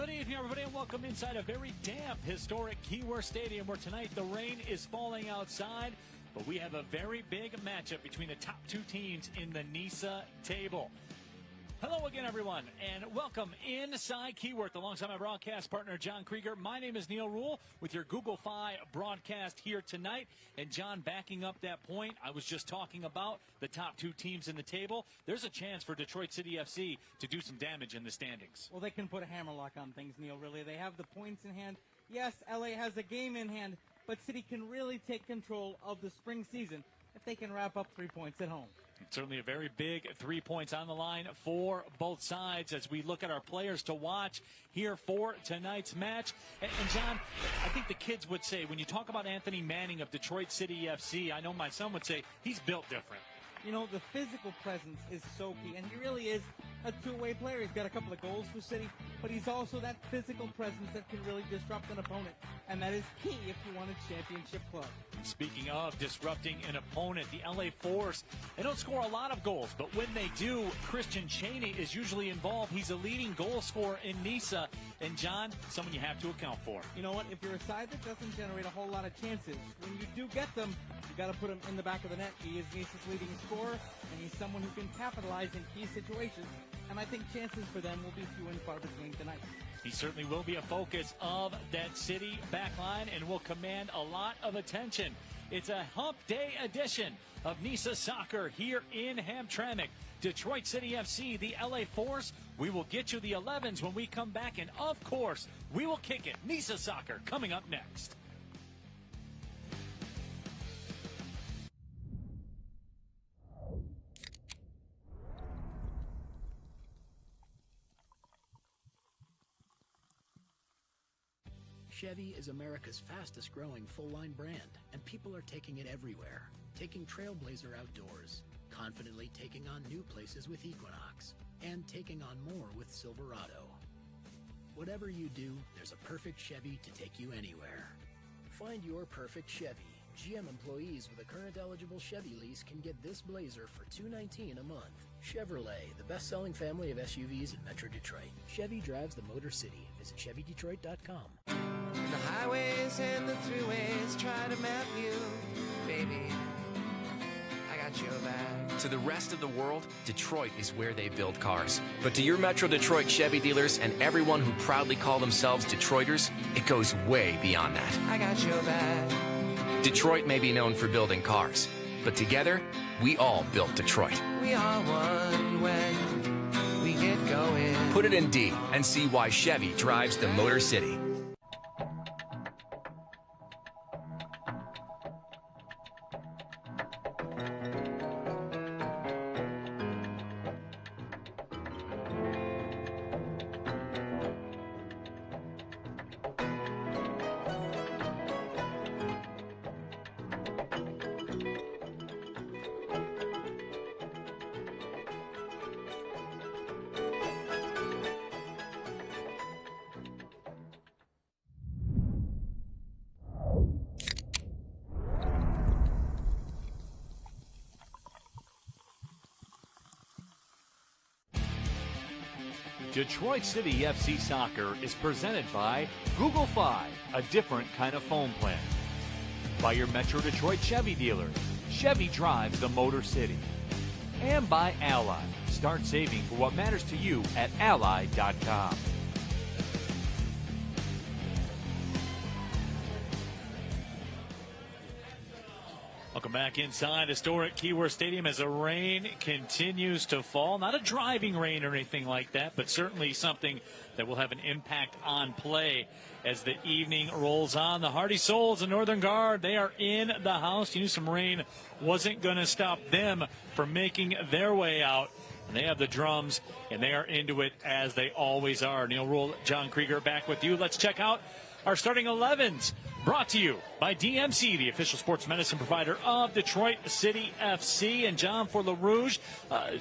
Good evening, everybody, and welcome inside a very damp, historic Keyworth Stadium, where tonight the rain is falling outside, but we have a very big matchup between the top two teams in the NISA table. Hello again, everyone, and welcome inside Keyworth alongside my broadcast partner, John Krieger. My name is Neil Rule with your Google Fi broadcast here tonight. And, John, backing up that point, I was just talking about the top two teams in the table. There's a chance for Detroit City FC to do some damage in the standings. Well, they can put a hammerlock on things, Neil, really. They have the points in hand. Yes, LA has a game in hand, but City can really take control of the spring season if they can wrap up 3 points at home. Certainly a very big 3 points on the line for both sides as we look at our players to watch here for tonight's match. And John, I think the kids would say, when you talk about Anthony Manning of Detroit City FC, I know my son would say he's built different. You know, the physical presence is so key, and he really is a two-way player. He's got a couple of goals for City, but he's also that physical presence that can really disrupt an opponent, and that is key if you want a championship club. Speaking of disrupting an opponent, the LA Force, they don't score a lot of goals, but when they do, Christian Cheney is usually involved. He's a leading goal scorer in NISA, and John, someone you have to account for. You know what? If you're a side that doesn't generate a whole lot of chances, when you do get them, you got to put them in the back of the net. He is NISA's leading scorer, and he's someone who can capitalize in key situations, and I think chances for them will be few and far between tonight. He certainly will be a focus of that City backline and will command a lot of attention. It's a hump day edition of NISA Soccer here in Hamtramck. Detroit City FC, the LA Force. We will get you the 11s when we come back, and of course, we will kick it. NISA Soccer coming up next. Chevy is America's fastest growing full-line brand, and people are taking it everywhere. Taking Trailblazer outdoors, confidently taking on new places with Equinox, and taking on more with Silverado. Whatever you do, there's a perfect Chevy to take you anywhere. Find your perfect Chevy. GM employees with a current eligible Chevy lease can get this Blazer for $219 a month. Chevrolet, the best-selling family of SUVs in Metro Detroit. Chevy drives the Motor City. Visit ChevyDetroit.com. The highways and the throughways try to map you, baby. I got your back. To the rest of the world, Detroit is where they build cars. But to your Metro Detroit Chevy dealers and everyone who proudly call themselves Detroiters, it goes way beyond that. I got your back. Detroit may be known for building cars, but together, we all built Detroit. We are one when we get going. Put it in D and see why Chevy drives the Motor City. Detroit City FC Soccer is presented by Google Fi, a different kind of phone plan. By your Metro Detroit Chevy dealer. Chevy drives the Motor City. And by Ally. Start saving for what matters to you at Ally.com. Welcome back inside historic Keyworth Stadium as the rain continues to fall. Not a driving rain or anything like that, but certainly something that will have an impact on play as the evening rolls on. The Hardy Souls and Northern Guard, they are in the house. You knew some rain wasn't going to stop them from making their way out. And they have the drums, and they are into it as they always are. Neil Rule, John Krieger back with you. Let's check out our starting 11s, brought to you by DMC, the official sports medicine provider of Detroit City FC. And John, for LaRouge,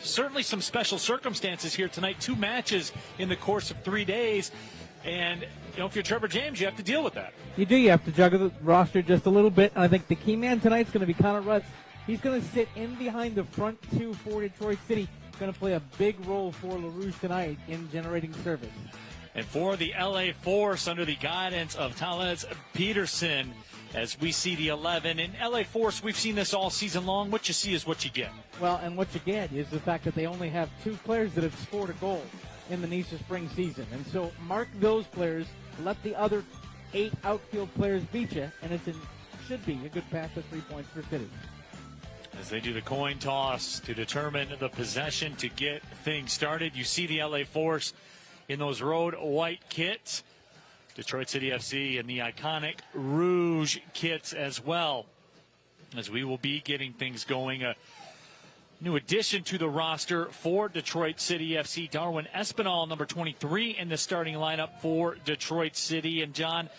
certainly some special circumstances here tonight. 2 matches in the course of 3 days. And, you know, if you're Trevor James, you have to deal with that. You do. You have to juggle the roster just a little bit. And I think the key man tonight is going to be Connor Rutz. He's going to sit in behind the front two for Detroit City. Going to play a big role for LaRouge tonight in generating service. And for the LA Force, under the guidance of Thales Peterson, as we see the 11. And LA Force, we've seen this all season long. What you see is what you get. Well, and what you get is the fact that they only have 2 players that have scored a goal in the NISA spring season. And so mark those players, let the other 8 outfield players beat you, and it should be a good path to 3 points for City. As they do the coin toss to determine the possession to get things started, you see the LA Force in those road white kits. Detroit City FC in the iconic rouge kits as well, as we will be getting things going. A new addition to the roster for Detroit City FC, Darwin Espinal, number 23 in the starting lineup for Detroit City. And John,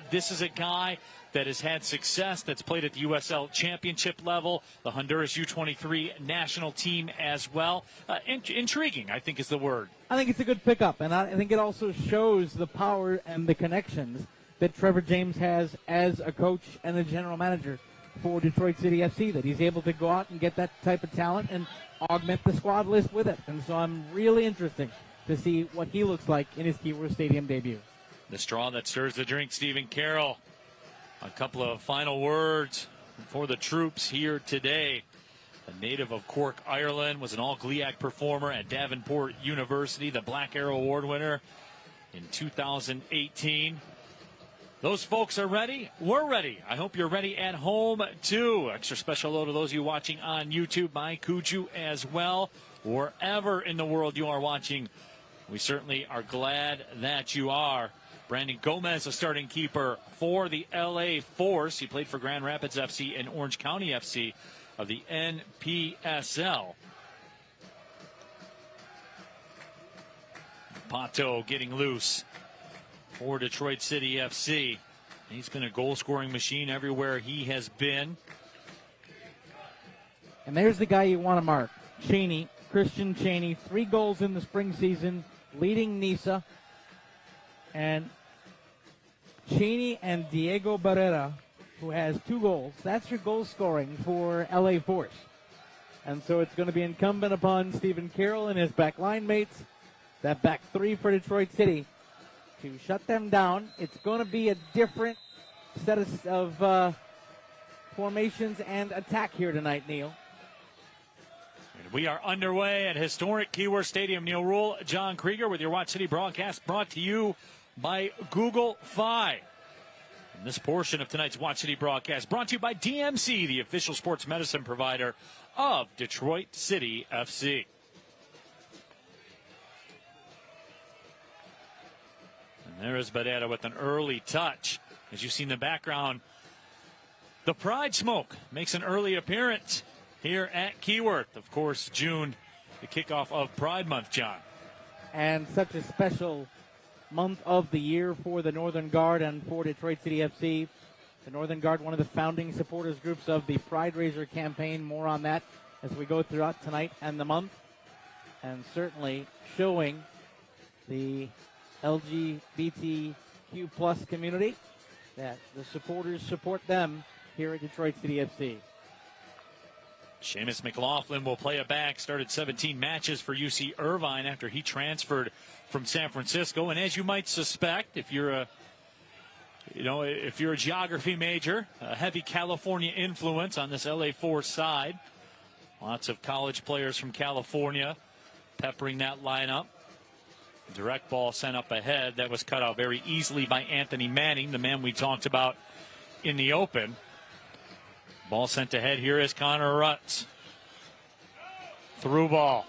this is a guy that has had success, that's played at the USL Championship level, the Honduras U23 national team as well. Intriguing, I think is the word. I think it's a good pickup, and I think it also shows the power and the connections that Trevor James has as a coach and a general manager for Detroit City FC, that he's able to go out and get that type of talent and augment the squad list with it. And so I'm really interested to see what he looks like in his Keyworth Stadium debut. The straw that stirs the drink, Stephen Carroll. A couple of final words for the troops here today. A native of Cork, Ireland, was an all-GLIAC performer at Davenport University, the Black Arrow Award winner in 2018. Those folks are ready. We're ready. I hope you're ready at home, too. Extra special hello to those of you watching on YouTube, by Kuju as well. Wherever in the world you are watching, we certainly are glad that you are. Brandon Gomez, a starting keeper for the LA Force. He played for Grand Rapids FC and Orange County FC of the NPSL. Pato getting loose for Detroit City FC. He's been a goal-scoring machine everywhere he has been. And there's the guy you want to mark, Cheney, Christian Cheney, 3 goals in the spring season, leading NISA. And Cheney and Diego Barrera, who has 2 goals. That's your goal scoring for LA Force. And so it's going to be incumbent upon Stephen Carroll and his back line mates, that back 3 for Detroit City, to shut them down. It's going to be a different set of formations and attack here tonight, Neil. We are underway at historic Keyworth Stadium. Neil Rule, John Krieger with your Watch City broadcast, brought to you by Google Fi. And this portion of tonight's Watch City broadcast brought to you by DMC, the official sports medicine provider of Detroit City FC. And there is Badetta with an early touch. As you see in the background, the Pride Smoke makes an early appearance here at Keyworth. Of course, June, the kickoff of Pride Month, John. And such a special month of the year for the Northern Guard and for Detroit City FC. The Northern Guard, one of the founding supporters groups of the Pride Raiser campaign. More on that as we go throughout tonight and the month. And certainly showing the LGBTQ plus community that the supporters support them here at Detroit City FC. Seamus McLaughlin will play it back. Started 17 matches for UC Irvine after he transferred from San Francisco. And as you might suspect, if you're a geography major, a heavy California influence on this LA Force side. Lots of college players from California peppering that lineup. Direct ball sent up ahead. That was cut out very easily by Anthony Manning, the man we talked about in the open. Ball sent ahead. Here is Connor Rutz. Through ball.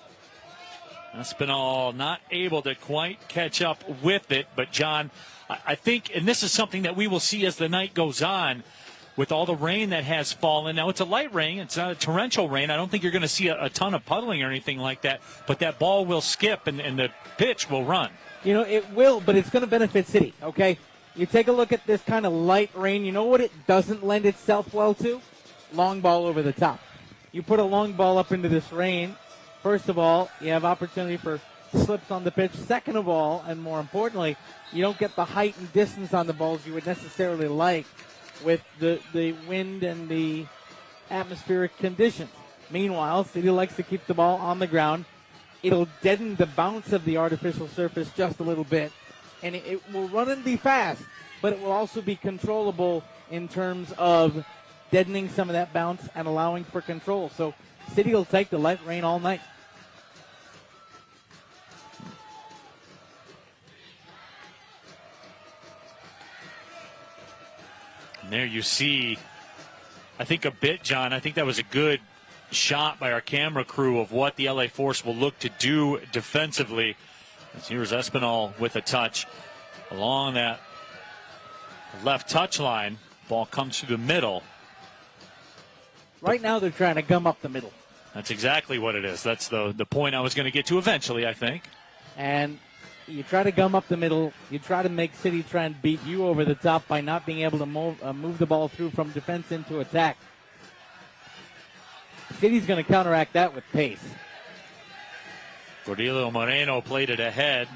Espinal not able to quite catch up with it. But, John, I think, and this is something that we will see as the night goes on, with all the rain that has fallen. Now, it's a light rain. It's not a torrential rain. I don't think you're going to see a ton of puddling or anything like that. But that ball will skip, and the pitch will run. You know, it will, but it's going to benefit City, okay? You take a look at this kind of light rain. You know what it doesn't lend itself well to? Long ball over the top. You put a long ball up into this rain, first of all, you have opportunity for slips on the pitch. Second of all, and more importantly, you don't get the height and distance on the balls you would necessarily like with the wind and the atmospheric conditions. Meanwhile, City likes to keep the ball on the ground. It'll deaden the bounce of the artificial surface just a little bit. and it will run and be fast, but it will also be controllable in terms of deadening some of that bounce and allowing for control. So City will take the light rain all night. And there you see, I think a bit, John, I think that was a good shot by our camera crew of what the LA Force will look to do defensively. As here's Espinal with a touch along that left touch line. Ball comes through the middle. Right now they're trying to gum up the middle. That's exactly what it is. That's the point I was going to get to eventually, I think. And you try to gum up the middle. You try to make City try and beat you over the top by not being able to move the ball through from defense into attack. City's going to counteract that with pace. Cordillo Moreno played it ahead.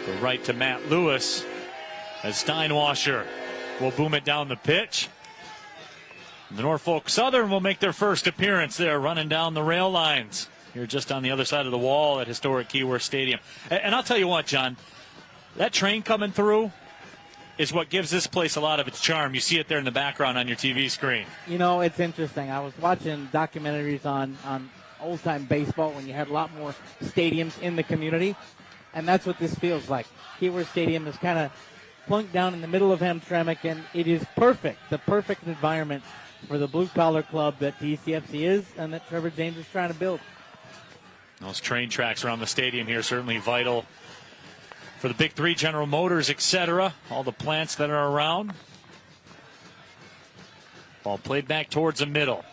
The right to Matt Lewis as Steinwasser will boom it down the pitch. The Norfolk Southern will make their first appearance there, running down the rail lines here just on the other side of the wall at historic Keyworth Stadium. And I'll tell you what, John, that train coming through is what gives this place a lot of its charm. You see it there in the background on your TV screen. You know, it's interesting. I was watching documentaries on old-time baseball when you had a lot more stadiums in the community, and that's what this feels like. Keyworth Stadium is kind of plunked down in the middle of Hamtramck, and it is perfect, the perfect environment for the blue-collar club that DCFC is and that Trevor James is trying to build. Those train tracks around the stadium here certainly vital for the Big Three, General Motors, etc. All the plants that are around. Ball played back towards the middle.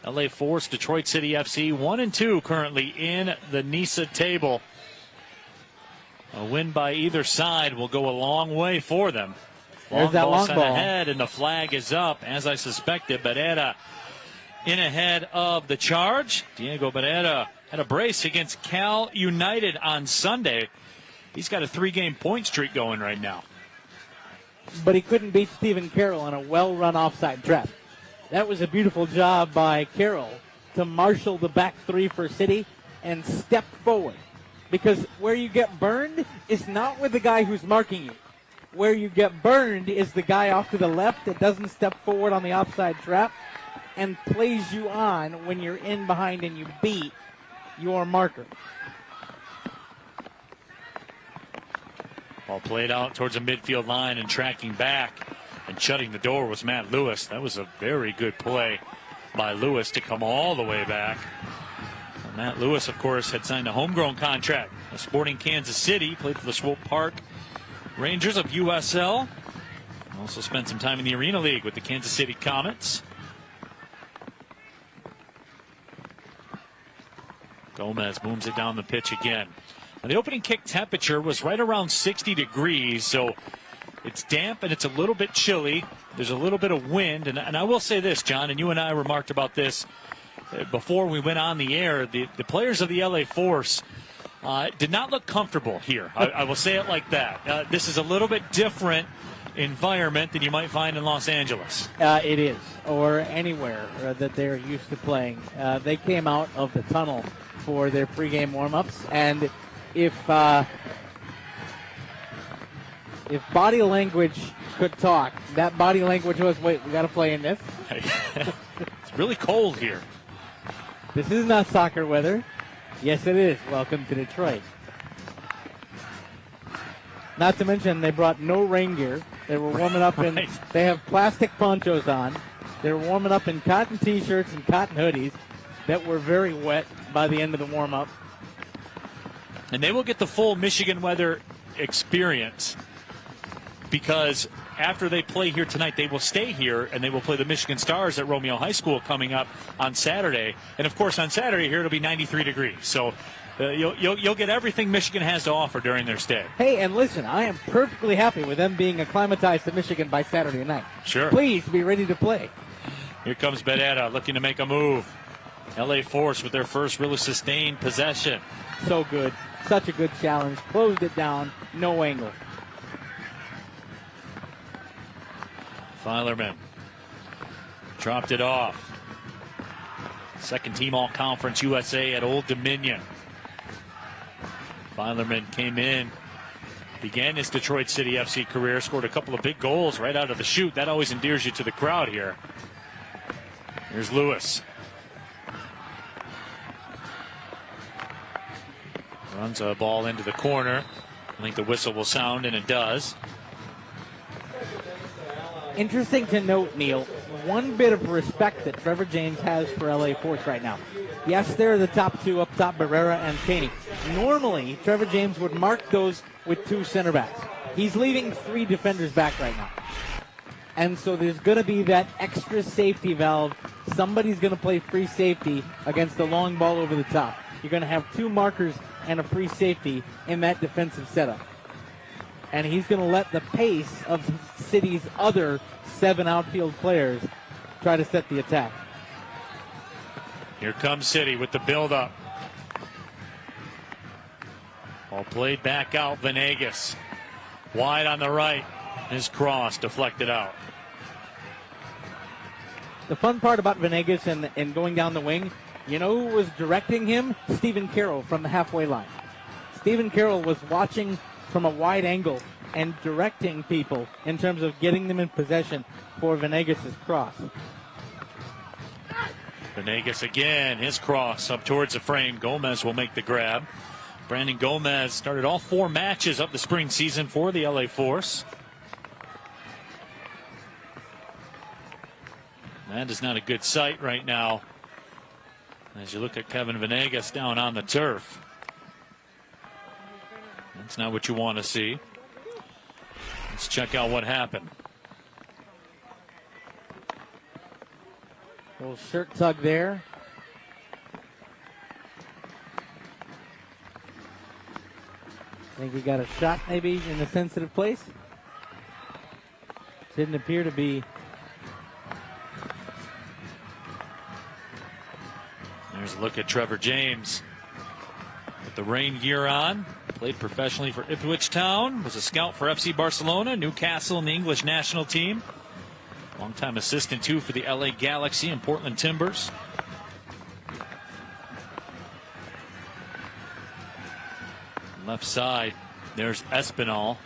LA Force, Detroit City FC, 1-2 currently in the NISA table. A win by either side will go a long way for them. There's that long sent ball ahead, and the flag is up, as I suspected. Barrera in ahead of the charge. Diego Barrera had a brace against Cal United on Sunday. He's got a 3-game point streak going right now. But he couldn't beat Stephen Carroll on a well-run offside trap. That was a beautiful job by Carroll to marshal the back three for City and step forward. Because where you get burned is not with the guy who's marking you. Where you get burned is the guy off to the left that doesn't step forward on the offside trap and plays you on when you're in behind and you beat your marker. Ball played out towards the midfield line and tracking back and shutting the door was Matt Lewis. That was a very good play by Lewis to come all the way back. And Matt Lewis, of course, had signed a homegrown contract with Sporting Kansas City, played for the Swope Park Rangers of USL. Also spent some time in the Arena League with the Kansas City Comets. Gomez booms it down the pitch again. Now, the opening kick temperature was right around 60 degrees, so it's damp and it's a little bit chilly. There's a little bit of wind, and I will say this, John, and you and I remarked about this before we went on the air. The players of the LA Force did not look comfortable here. I will say it like that. This is a little bit different environment than you might find in Los Angeles. It is, or anywhere that they're used to playing. They came out of the tunnel for their pregame warm-ups, and if body language could talk, that body language was, wait, we got to play in this? It's really cold here. This is not soccer weather. Yes, it is. Welcome to Detroit. Not to mention, they brought no rain gear. They were warming up in, they have plastic ponchos on. They were warming up in cotton T-shirts and cotton hoodies that were very wet by the end of the warm-up. And they will get the full Michigan weather experience because after they play here tonight, they will stay here and they will play the Michigan Stars at Romeo High School coming up on Saturday. And, of course, on Saturday here it'll be 93 degrees. So you'll get everything Michigan has to offer during their stay. Hey, and listen, I am perfectly happy with them being acclimatized to Michigan by Saturday night. Sure. Please be ready to play. Here comes Barrera looking to make a move. LA Force with their first really sustained possession. So good. Such a good challenge. Closed it down. No angle. Filerman dropped it off. Second team All-Conference USA at Old Dominion. Filerman came in began his Detroit City FC career, scored a couple of big goals right out of the chute. That always endears you to the crowd here. Here's Lewis. Runs a ball into the corner. I think the whistle will sound, and it does. Interesting to note, Neil, one bit of respect that Trevor James has for LA Force right now. Yes, they're the top two up top, Barrera and Cheney. Normally, Trevor James would mark those with two center backs. He's leaving three defenders back right now. And so there's going to be that extra safety valve. Somebody's going to play free safety against the long ball over the top. You're going to have two markers and a free safety in that defensive setup. And he's going to let the pace of City's other 7 outfield players try to set the attack. Here comes City with the build-up. Ball played back out. Venegas wide on the right. His cross deflected out. The fun part about Venegas and going down the wing, you know who was directing him? Stephen Carroll from the halfway line. Stephen Carroll was watching from a wide angle and directing people in terms of getting them in possession for Venegas' cross. Venegas again, his cross up towards the frame. Gomez will make the grab. Brandon Gomez started all 4 matches of the spring season for the LA Force. That is not a good sight right now as you look at Kevin Venegas down on the turf. That's not what you want to see. Let's check out what happened. Little shirt tug there. Think he got a shot maybe in a sensitive place. Didn't appear to be. There's a look at Trevor James with the rain gear on. Played professionally for Ipswich Town. Was a scout for FC Barcelona, Newcastle, and the English national team. Longtime assistant, too, for the LA Galaxy and Portland Timbers. Left side, there's Espinal.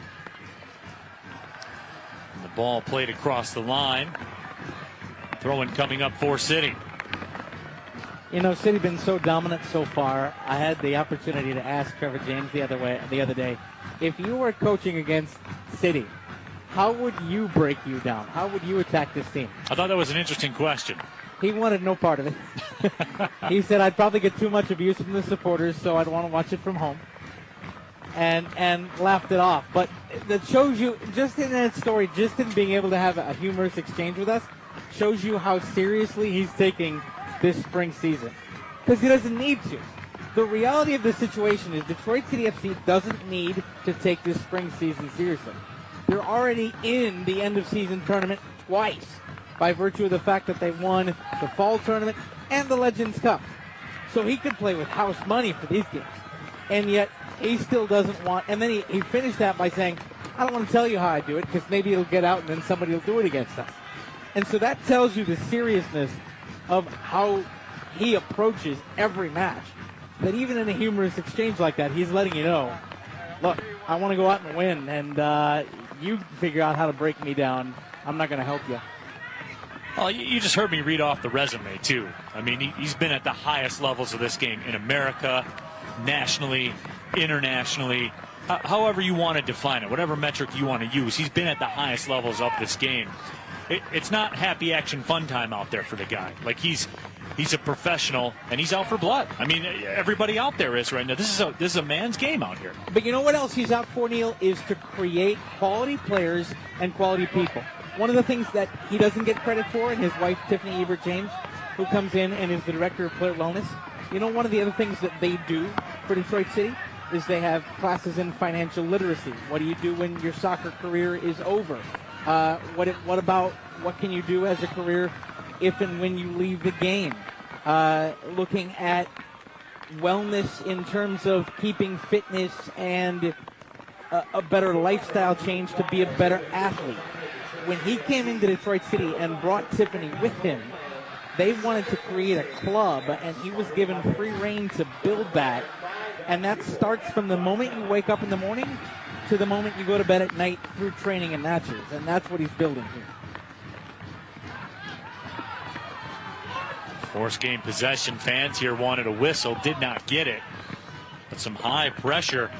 And the ball played across the line. Throw-in coming up for City. You know, City been so dominant so far. I had the opportunity to ask Trevor James the other day, if you were coaching against City, how would you break you down? How would you attack this team? I thought that was an interesting question. He wanted no part of it. He said, I'd probably get too much abuse from the supporters, so I'd want to watch it from home. And laughed it off. But that shows you, just in that story, just in being able to have a humorous exchange with us, shows you how seriously he's taking this spring season. Because he doesn't need to. The reality of the situation is Detroit City FC doesn't need to take this spring season seriously. They're already in the end of season tournament twice by virtue of the fact that they won the fall tournament and the Legends Cup. So he could play with house money for these games. And yet he still doesn't want, and then he finished that by saying, I don't want to tell you how I do it because maybe it'll get out and then somebody will do it against us. And so that tells you the seriousness of how he approaches every match. That even in a humorous exchange like that, he's letting you know, look, I want to go out and win, and you figure out how to break me down. I'm not going to help you. Well, you just heard me read off the resume, too. I mean, he's been at the highest levels of this game in America, nationally, internationally, however you want to define it, whatever metric you want to use. He's been at the highest levels of this game. It's not happy action fun time out there for the guy. Like, he's a professional, and he's out for blood. I mean, everybody out there is right now. This is a man's game out here. But you know what else he's out for, Neil, is to create quality players and quality people. One of the things that he doesn't get credit for, and his wife, Tiffany Ebert-James, who comes in and is the director of player wellness, you know, one of the other things that they do for Detroit City is they have classes in financial literacy. What do you do when your soccer career is over? What can you do as a career if and when you leave the game? Looking at wellness in terms of keeping fitness and a better lifestyle change to be a better athlete. When he came into Detroit City and brought Tiffany with him, they wanted to create a club, and he was given free rein to build that And that starts from the moment you wake up in the morning to the moment you go to bed at night through training and matches. And that's what he's building here. Forced game possession. Fans here wanted a whistle, did not get it. But some high pressure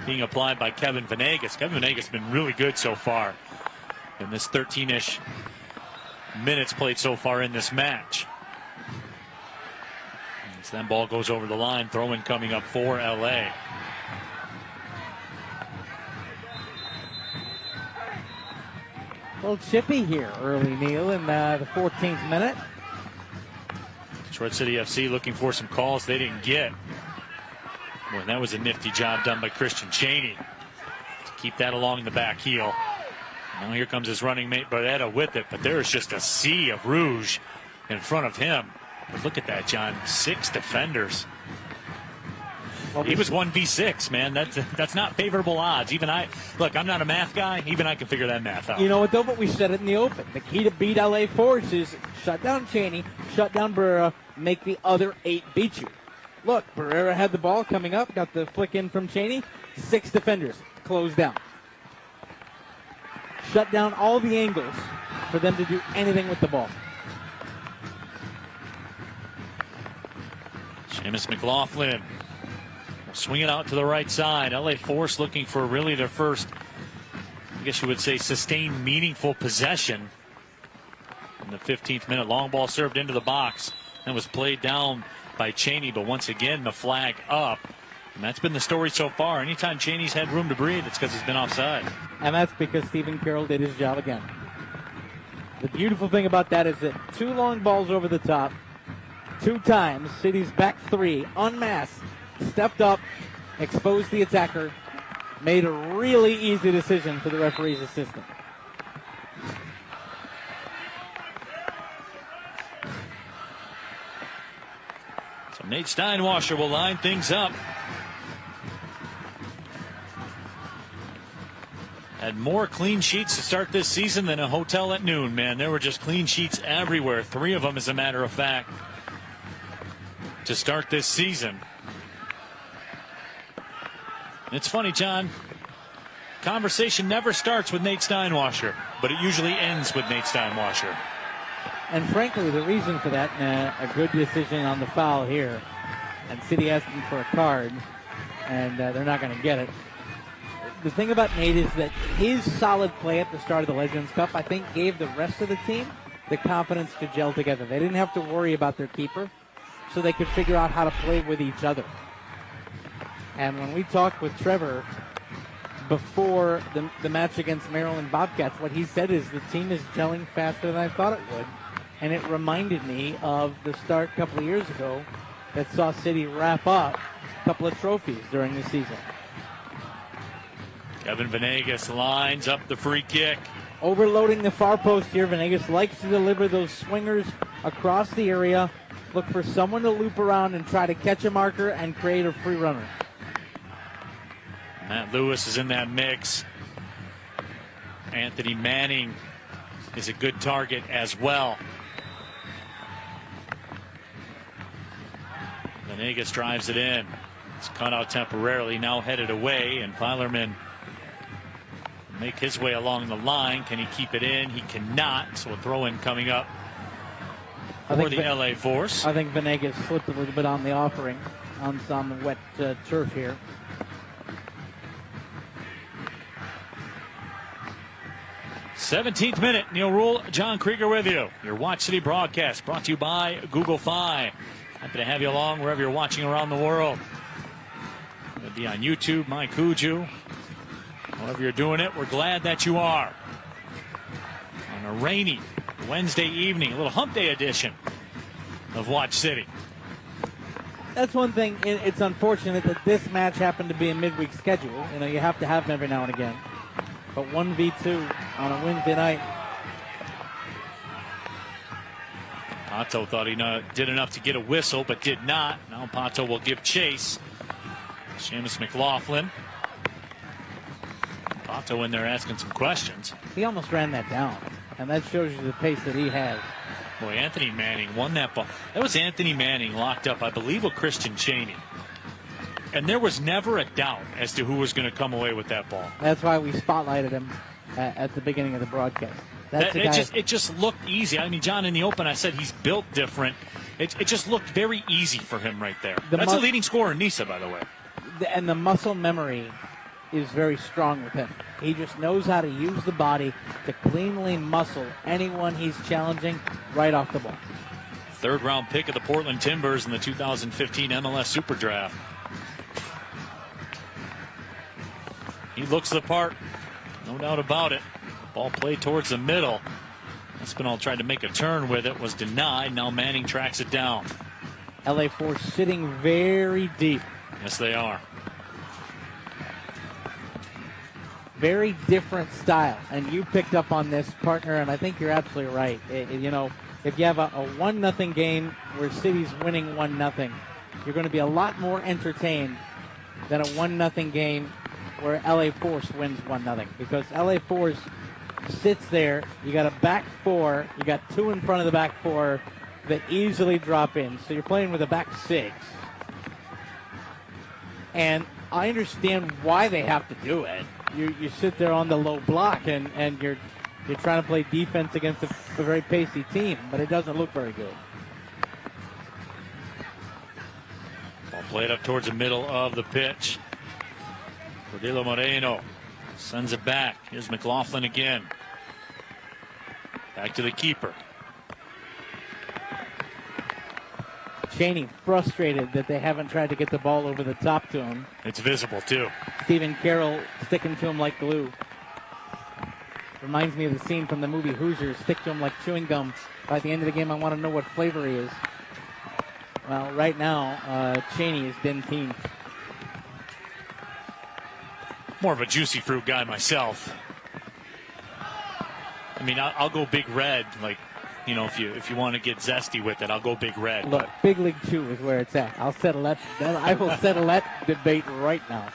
being applied by Kevin Venegas. Kevin Venegas has been really good so far in this 13-ish minutes played so far in this match. And so that ball goes over the line. Throw-in coming up for LA. A little chippy here early, Neil, in the 14th minute. Detroit City FC looking for some calls they didn't get. Boy, that was a nifty job done by Christian Cheney to keep that along the back heel. Now here comes his running mate Barretta with it, but there is just a sea of rouge in front of him. But look at that, John. 6 defenders. Well, he was 1v6, man. That's not favorable odds. Even I'm not a math guy. Even I can figure that math out. You know what, though? But we said it in the open. The key to beat LA Force is shut down Cheney, shut down Barrera, make the other 8 beat you. Look, Barrera had the ball coming up, got the flick in from Cheney. 6 defenders, closed down. Shut down all the angles for them to do anything with the ball. Seamus McLaughlin will swing it out to the right side. LA Force looking for really their first, I guess you would say, sustained, meaningful possession. In the 15th minute, long ball served into the box and was played down by Cheney, but once again the flag up, and that's been the story so far. Anytime Cheney's had room to breathe, it's because he's been offside, and that's because Stephen Carroll did his job again. The beautiful thing about that is that 2 long balls over the top, 2 times. City's back 3, unmasked, stepped up, exposed the attacker, made a really easy decision for the referee's assistant. Nate Steinwasser will line things up. Had more clean sheets to start this season than a hotel at noon, man. There were just clean sheets everywhere. 3 of them, as a matter of fact, to start this season. It's funny, John. Conversation never starts with Nate Steinwasser, but it usually ends with Nate Steinwasser. And frankly, the reason for that, a good decision on the foul here. And City asking for a card, and they're not going to get it. The thing about Nate is that his solid play at the start of the Legends Cup, I think, gave the rest of the team the confidence to gel together. They didn't have to worry about their keeper, so they could figure out how to play with each other. And when we talked with Trevor before the match against Maryland Bobcats, what he said is the team is gelling faster than I thought it would. And it reminded me of the start a couple of years ago that saw City wrap up a couple of trophies during the season. Kevin Venegas lines up the free kick. Overloading the far post here. Venegas likes to deliver those swingers across the area. Look for someone to loop around and try to catch a marker and create a free runner. Matt Lewis is in that mix. Anthony Manning is a good target as well. Venegas drives it in. It's cut out temporarily, now headed away, and Filerman will make his way along the line. Can he keep it in? He cannot, so a throw-in coming up for the LA Force. I think Venegas slipped a little bit on the offering on some wet turf here. '17th minute, Neil Rule, John Krieger with you. Your Watch City broadcast brought to you by Google Fi. Happy to have you along wherever you're watching around the world. It'll be on YouTube, MyCuju. However you're doing it, we're glad that you are. On a rainy Wednesday evening, a little hump day edition of Watch City. That's one thing. It's unfortunate that this match happened to be a midweek schedule. You know, you have to have them every now and again. But 1v2 on a Wednesday night. Pato thought he did enough to get a whistle, but did not. Now Pato will give chase. Seamus McLaughlin. Pato in there asking some questions. He almost ran that down, and that shows you the pace that he has. Boy, Anthony Manning won that ball. That was Anthony Manning locked up, I believe, with Christian Cheney. And there was never a doubt as to who was going to come away with that ball. That's why we spotlighted him at the beginning of the broadcast. It just looked easy. I mean, John, in the open, I said he's built different. It just looked very easy for him right there. That's the leading scorer in NISA, by the way. And the muscle memory is very strong with him. He just knows how to use the body to cleanly muscle anyone he's challenging right off the ball. Third-round pick of the Portland Timbers in the 2015 MLS Super Draft. He looks the part, no doubt about it. Ball played towards the middle. Espinal tried to make a turn with it, was denied. Now Manning tracks it down. LA Force sitting very deep. Yes, they are. Very different style. And you picked up on this, partner, and I think you're absolutely right. If you have a 1-0 game where City's winning 1-0, you're going to be a lot more entertained than a 1-0 game where LA Force wins 1-0. Because LA Force sits there, you got a back four, you got two in front of the back four that easily drop in. So you're playing with a back six. And I understand why they have to do it. You sit there on the low block and you're trying to play defense against a very pacey team, but it doesn't look very good. Ball played up towards the middle of the pitch. Cordero Moreno sends it back. Here's McLaughlin again. Back to the keeper. Cheney frustrated that they haven't tried to get the ball over the top to him. It's visible, too. Stephen Carroll sticking to him like glue. Reminds me of the scene from the movie Hoosiers. Stick to him like chewing gum. By the end of the game, I want to know what flavor he is. Well, right now, Cheney is Denteen. More of a juicy fruit guy myself. I mean, I'll go big red. Like, you know, if you want to get zesty with it, I'll go big red. Look, Big League 2 is where it's at. I'll settle that. I will settle that debate right now.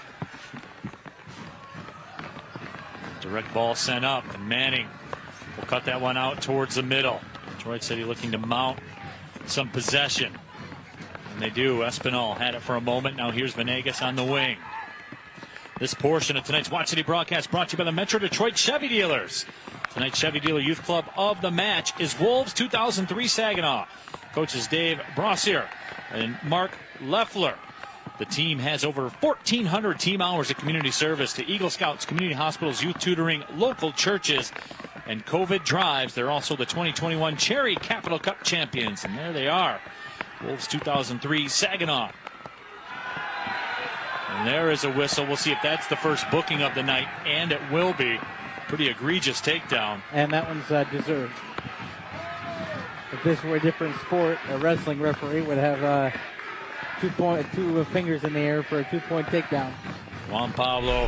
Direct ball sent up, and Manning will cut that one out towards the middle. Detroit City looking to mount some possession. And they do. Espinal had it for a moment. Now here's Venegas on the wing. This portion of tonight's Watch City broadcast brought to you by the Metro Detroit Chevy Dealers. Tonight's Chevy Dealer Youth Club of the match is Wolves 2003 Saginaw. Coaches Dave Brossier and Mark Leffler. The team has over 1,400 team hours of community service to Eagle Scouts, community hospitals, youth tutoring, local churches, and COVID drives. They're also the 2021 Cherry Capital Cup champions, and there they are. Wolves 2003 Saginaw. And there is a whistle. We'll see if that's the first booking of the night, and it will be. Pretty egregious takedown. And that one's deserved. If this were a different sport, a wrestling referee would have two fingers in the air for a 2-point takedown. Juan Pablo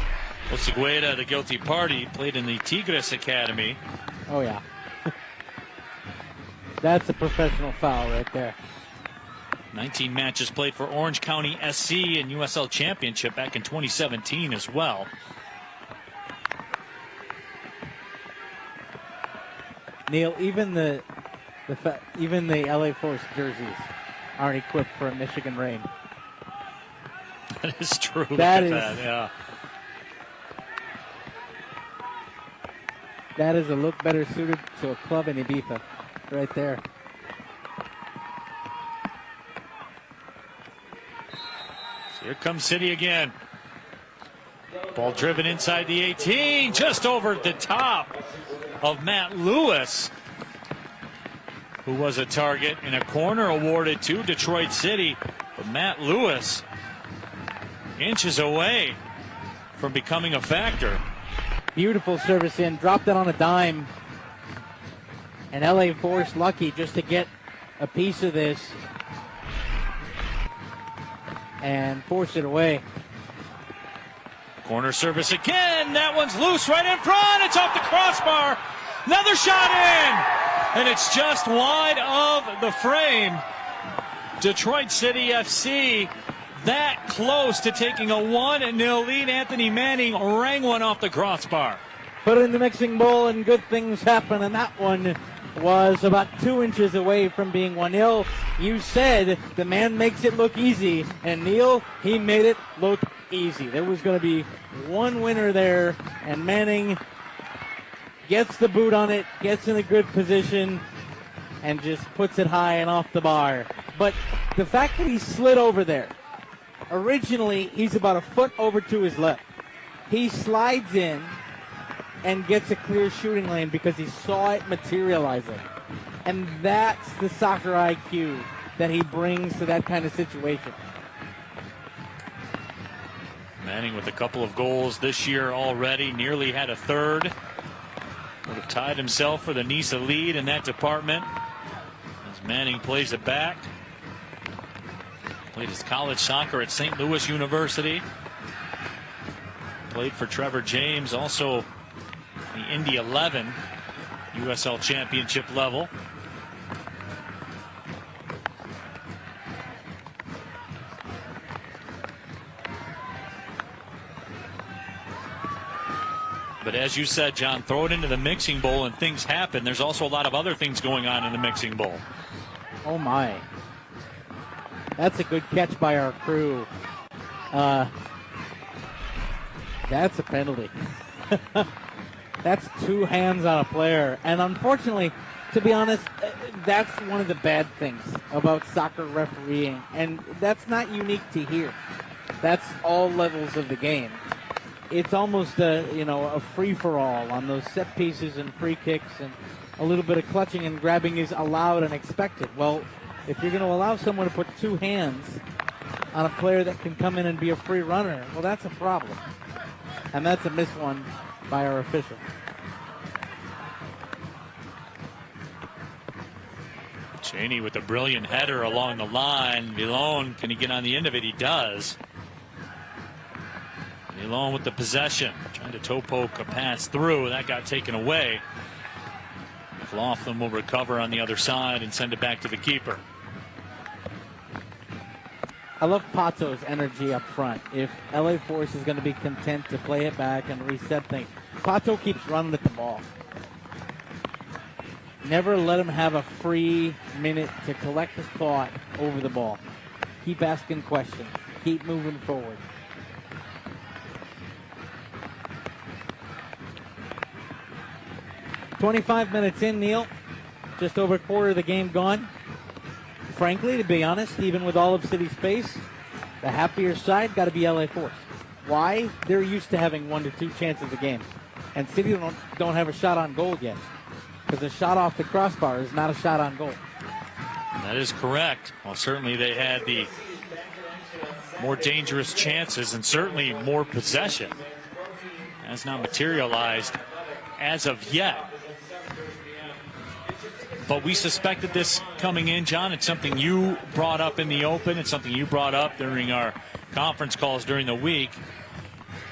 Osegueda, the guilty party, played in the Tigres Academy. Oh, yeah. That's a professional foul right there. 19 matches played for Orange County SC and USL Championship back in 2017 as well. Neil, even the LA Force jerseys aren't equipped for a Michigan rain. That is true. That is a look better suited to a club in Ibiza, right there. So here comes City again. Ball driven inside the 18, just over the top of Matt Lewis, who was a target in a corner awarded to Detroit City. But Matt Lewis inches away from becoming a factor. Beautiful service in, dropped it on a dime. And LA Force lucky just to get a piece of this and force it away. Corner service again. That one's loose right in front. It's off the crossbar. Another shot in. And it's just wide of the frame. Detroit City FC that close to taking a 1-0 lead. Anthony Manning rang one off the crossbar. Put it in the mixing bowl and good things happen. And that one was about 2 inches away from being 1-0. You said the man makes it look easy, and Neil, he made it look easy. There was going to be one winner there, and Manning gets the boot on it, gets in a good position, and just puts it high and off the bar. But the fact that he slid over there, originally he's about a foot over to his left. He slides in and gets a clear shooting lane because he saw it materializing. And that's the soccer IQ that he brings to that kind of situation. Manning with a couple of goals this year already, nearly had a third. Would have tied himself for the NISA lead in that department. As Manning plays it back. Played his college soccer at St. Louis University. Played for Trevor James, also the Indy 11 USL Championship level. But as you said, John, throw it into the mixing bowl and things happen. There's also a lot of other things going on in the mixing bowl. Oh, my. That's a good catch by our crew. That's a penalty. That's two hands on a player. And unfortunately, to be honest, that's one of the bad things about soccer refereeing. And that's not unique to here. That's all levels of the game. It's almost a free-for-all on those set pieces and free kicks, and a little bit of clutching and grabbing is allowed and expected. Well, if you're going to allow someone to put two hands on a player that can come in and be a free runner, well, that's a problem. And that's a missed one by our official. Cheney with a brilliant header along the line. Villon, can he get on the end of it? He does. Villon with the possession, trying to toe poke a pass through. That got taken away. McLaughlin will recover on the other side and send it back to the keeper. I love Pato's energy up front. If LA Force is going to be content to play it back and reset things, Pato keeps running at the ball. Never let him have a free minute to collect a thought over the ball. Keep asking questions. Keep moving forward. "25 minutes in, Neil. Just over a quarter of the game gone. Frankly, to be honest, even with all of City's pace, the happier side got to be LA Force. Why? They're used to having 1 to 2 chances a game. And City don't have a shot on goal yet. Because a shot off the crossbar is not a shot on goal. That is correct. Well, certainly they had the more dangerous chances and certainly more possession. Has not materialized as of yet. But we suspected this coming in, John. It's something you brought up in the open. It's something you brought up during our conference calls during the week.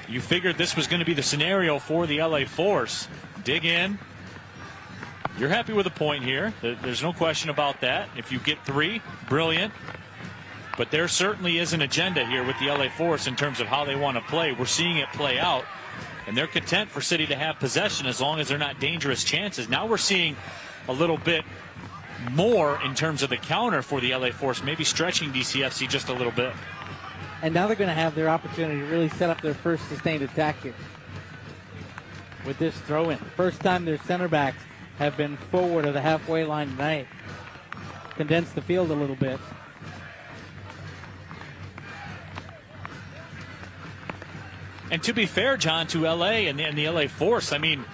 You figured this was going to be the scenario for the LA Force. Dig in. You're happy with a point here. There's no question about that. If you get 3, brilliant. But there certainly is an agenda here with the LA Force in terms of how they want to play. We're seeing it play out. And they're content for City to have possession as long as they're not dangerous chances. Now we're seeing a little bit more in terms of the counter for the LA Force, maybe stretching DCFC just a little bit. And now they're going to have their opportunity to really set up their first sustained attack here with this throw-in. First time their center backs have been forward of the halfway line tonight. Condense the field a little bit. And to be fair, John, to LA and the LA Force, I mean,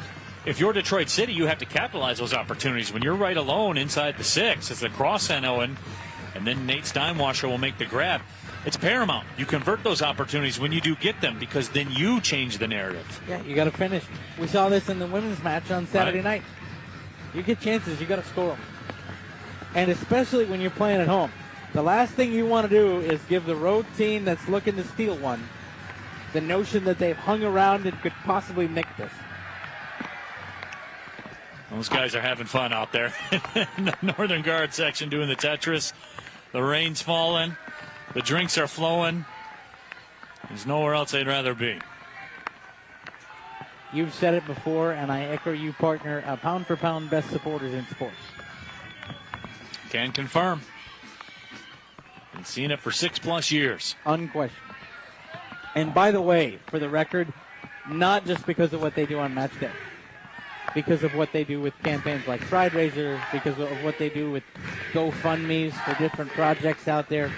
if you're Detroit City, you have to capitalize those opportunities. When you're right alone inside the 6, it's the cross and Owen, and then Nate Steinwasser will make the grab. It's paramount. You convert those opportunities when you do get them, because then you change the narrative. Yeah, you got to finish. We saw this in the women's match on Saturday night. You get chances, you got to score them. And especially when you're playing at home. The last thing you want to do is give the road team that's looking to steal one the notion that they've hung around and could possibly nick this. Those guys are having fun out there in the Northern Guard section doing the Tetris. The rain's falling. The drinks are flowing. There's nowhere else they'd rather be. You've said it before, and I echo you, partner, pound for pound best supporters in sports. Can confirm. and seen it for 6+ years. Unquestioned. And by the way, for the record, not just because of what they do on match day, because of what they do with campaigns like Pride Raiser, because of what they do with GoFundMes for different projects out there.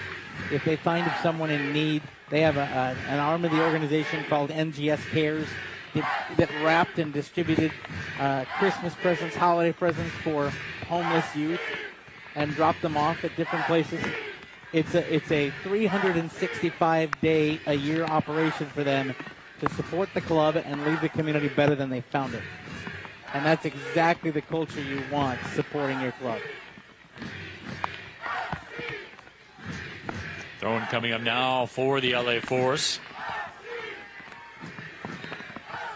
If they find someone in need, they have an arm of the organization called NGS Cares that wrapped and distributed Christmas presents, holiday presents for homeless youth and dropped them off at different places. It's a 365-day-a-year operation for them to support the club and leave the community better than they found it. And that's exactly the culture you want, supporting your club. Throwing coming up now for the LA Force.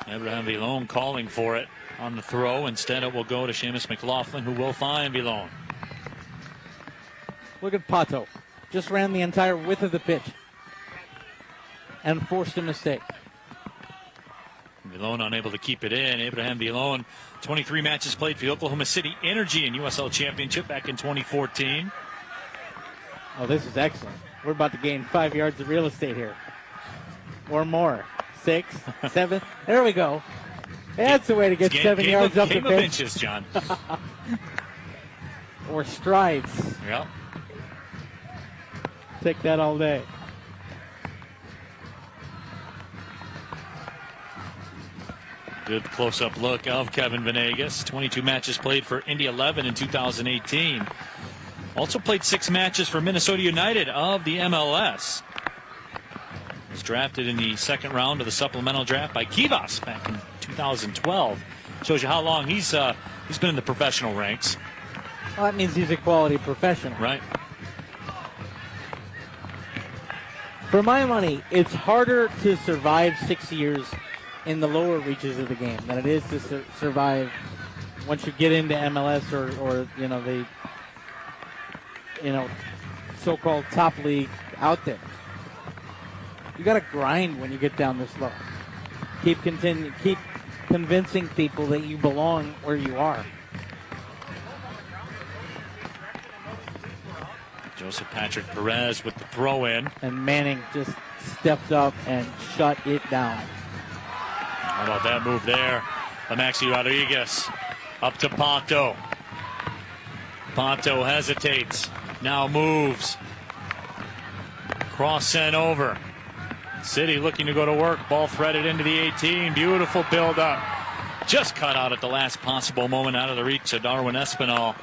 Abraham Villon calling for it on the throw. Instead, it will go to Seamus McLaughlin, who will find Villon. Look at Pato. Just ran the entire width of the pitch and forced a mistake. Villon unable to keep it in. Abraham Villon, 23 matches played for the Oklahoma City Energy in USL Championship back in 2014. Oh, this is excellent. We're about to gain 5 yards of real estate here. Or more. 6, 7. There we go. That's the way to get 7 yards up the pitch. Game of inches, John. Or strides. Yep. Take that all day. Good close-up look of Kevin Venegas. 22 matches played for Indy 11 in 2018. Also played 6 matches for Minnesota United of the MLS. Was drafted in the second round of the supplemental draft by Kivas back in 2012. Shows you how long he's been in the professional ranks. Well, that means he's a quality professional. Right. For my money, it's harder to survive 6 years in the lower reaches of the game than it is to survive once you get into MLS or the so-called top league out there. You got to grind when you get down this low. Keep convincing people that you belong where you are. Joseph Patrick Perez with the throw in. And Manning just stepped up and shut it down. How about that move there? Maxi Rodriguez up to Pato. Pato hesitates. Now moves. Cross sent over. City looking to go to work. Ball threaded into the 18. Beautiful build up. Just cut out at the last possible moment out of the reach of Darwin Espinal.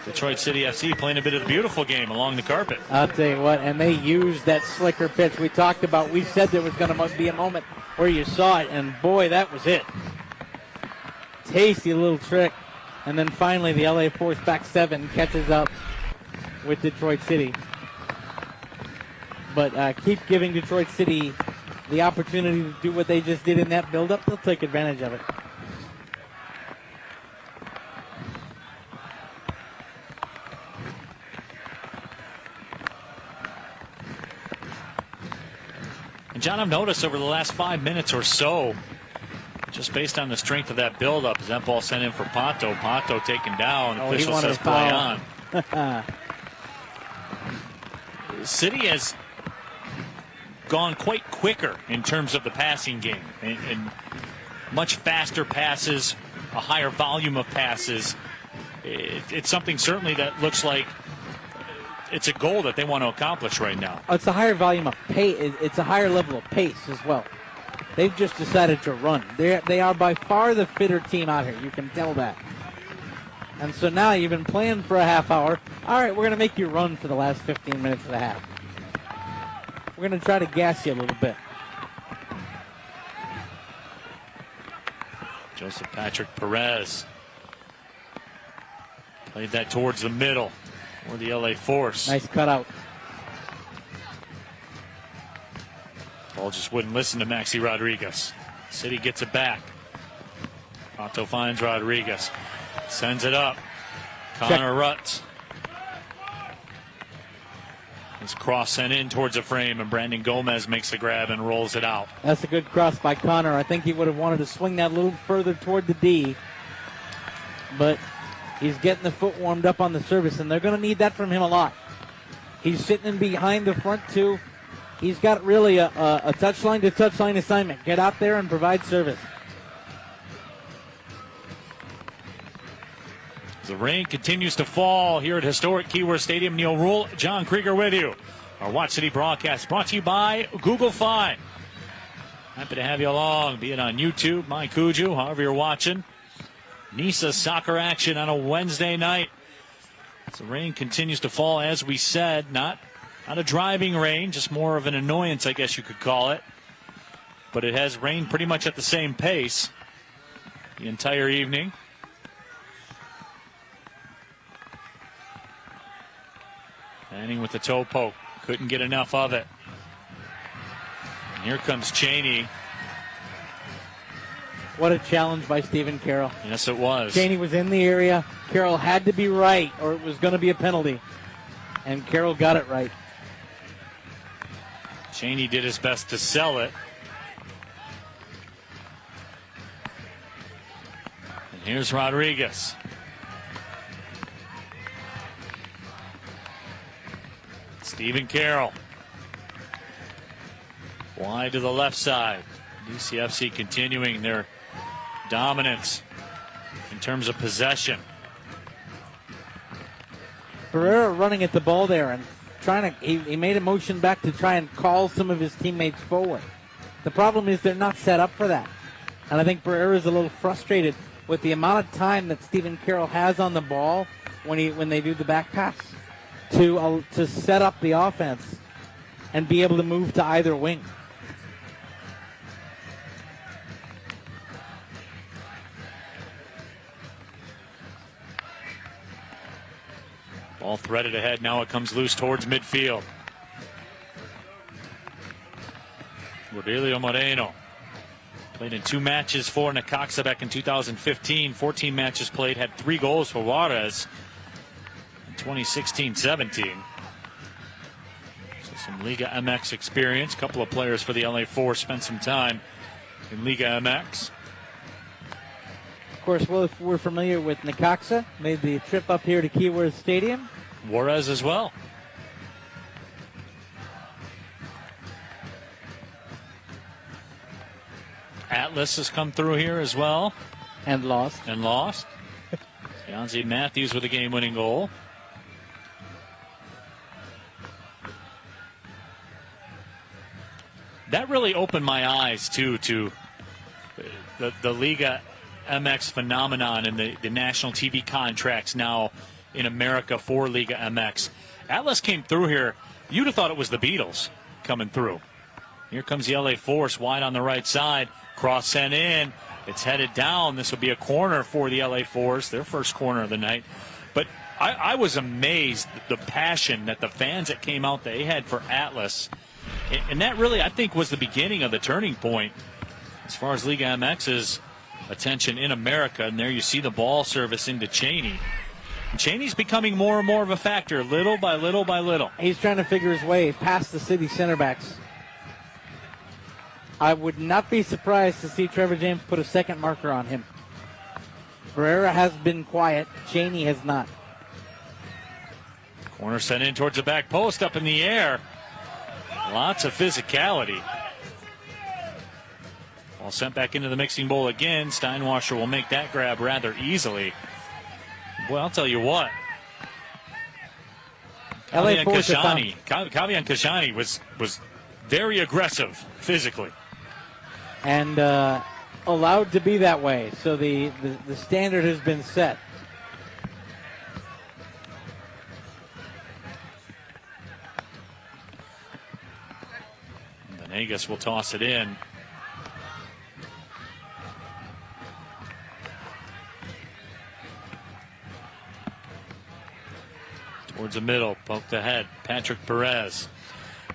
Detroit City FC playing a bit of the beautiful game along the carpet. I'll tell you what, and they used that slicker pitch we talked about. We said there was going to be a moment where you saw it, and boy, that was it. Tasty little trick. And then finally the LA Force back 7 catches up with Detroit City. But keep giving Detroit City the opportunity to do what they just did in that build-up. They'll take advantage of it. And John, I've noticed over the last 5 minutes or so, just based on the strength of that buildup, as that ball sent in for Pato. Pato taken down. Official says play on. City has gone quite quicker in terms of the passing game. And much faster passes, a higher volume of passes. It's something certainly that looks like it's a goal that they want to accomplish right now. It's a higher volume of pace. It's a higher level of pace as well. They've just decided to run. They are by far the fitter team out here. You can tell that. And so now you've been playing for a half hour. All right, we're going to make you run for the last 15 minutes of the half. We're going to try to gas you a little bit. Joseph Patrick Perez played that towards the middle for the LA Force. Nice cutout. Ball just wouldn't listen to Maxi Rodriguez. City gets it back. Pato finds Rodriguez. Sends it up. Connor Rutz. His cross sent in towards a frame, and Brandon Gomez makes the grab and rolls it out. That's a good cross by Connor. I think he would have wanted to swing that a little further toward the D. But he's getting the foot warmed up on the service, and they're going to need that from him a lot. He's sitting in behind the front two. He's got really a touchline to touchline assignment. Get out there and provide service. The rain continues to fall here at historic Keyworth Stadium. Neil Rule, John Krieger with you. Our Watch City broadcast brought to you by Google Fi. Happy to have you along, be it on YouTube, My Cuju, however you're watching. NISA soccer action on a Wednesday night. As the rain continues to fall, as we said, not a driving rain, just more of an annoyance, I guess you could call it. But it has rained pretty much at the same pace the entire evening. Manning with the toe poke. Couldn't get enough of it. And here comes Cheney. What a challenge by Stephen Carroll. Yes, it was. Cheney was in the area. Carroll had to be right, or it was going to be a penalty. And Carroll got it right. Cheney did his best to sell it. And here's Rodriguez. Stephen Carroll. Wide to the left side. DCFC continuing their dominance in terms of possession. Barrera running at the ball there and trying to, he made a motion back to try and call some of his teammates forward. The problem is they're not set up for that. And I think Barrera is a little frustrated with the amount of time that Stephen Carroll has on the ball when they do the back pass to set up the offense and be able to move to either wing. Ball threaded ahead. Now it comes loose towards midfield. Rodelio Moreno played in 2 matches for Necaxa back in 2015. 14 matches played, had 3 goals for Juarez in 2016-17. So some Liga MX experience. A couple of players for the LA Force spent some time in Liga MX. Of course, well, if we're familiar with Necaxa, made the trip up here to Keyworth Stadium. Juarez as well. Atlas has come through here as well. And lost. Yanzi Matthews with a game-winning goal. That really opened my eyes, too, to the Liga MX phenomenon and the national TV contracts now in America for Liga MX. Atlas came through here. You'd have thought it was the Beatles coming through. Here comes the LA Force wide on the right side. Cross sent in. It's headed down. This will be a corner for the LA Force, their first corner of the night. But I was amazed at the passion that the fans that came out, they had for Atlas. And that really, I think, was the beginning of the turning point as far as Liga MX's attention in America. And there you see the ball service into Cheney. And Cheney's becoming more and more of a factor, little by little by little. He's trying to figure his way past the city center backs. I would not be surprised to see Trevor James put a second marker on him. Barrera has been quiet. Cheney has not. Corner sent in towards the back post, up in the air. Lots of physicality. Ball sent back into the mixing bowl again. Steinwasser will make that grab rather easily. Boy, I'll tell you what. Kavian Kashani was very aggressive physically. And allowed to be that way. So the standard has been set. Venegas will toss it in. Towards the middle, poked ahead, Patrick Perez.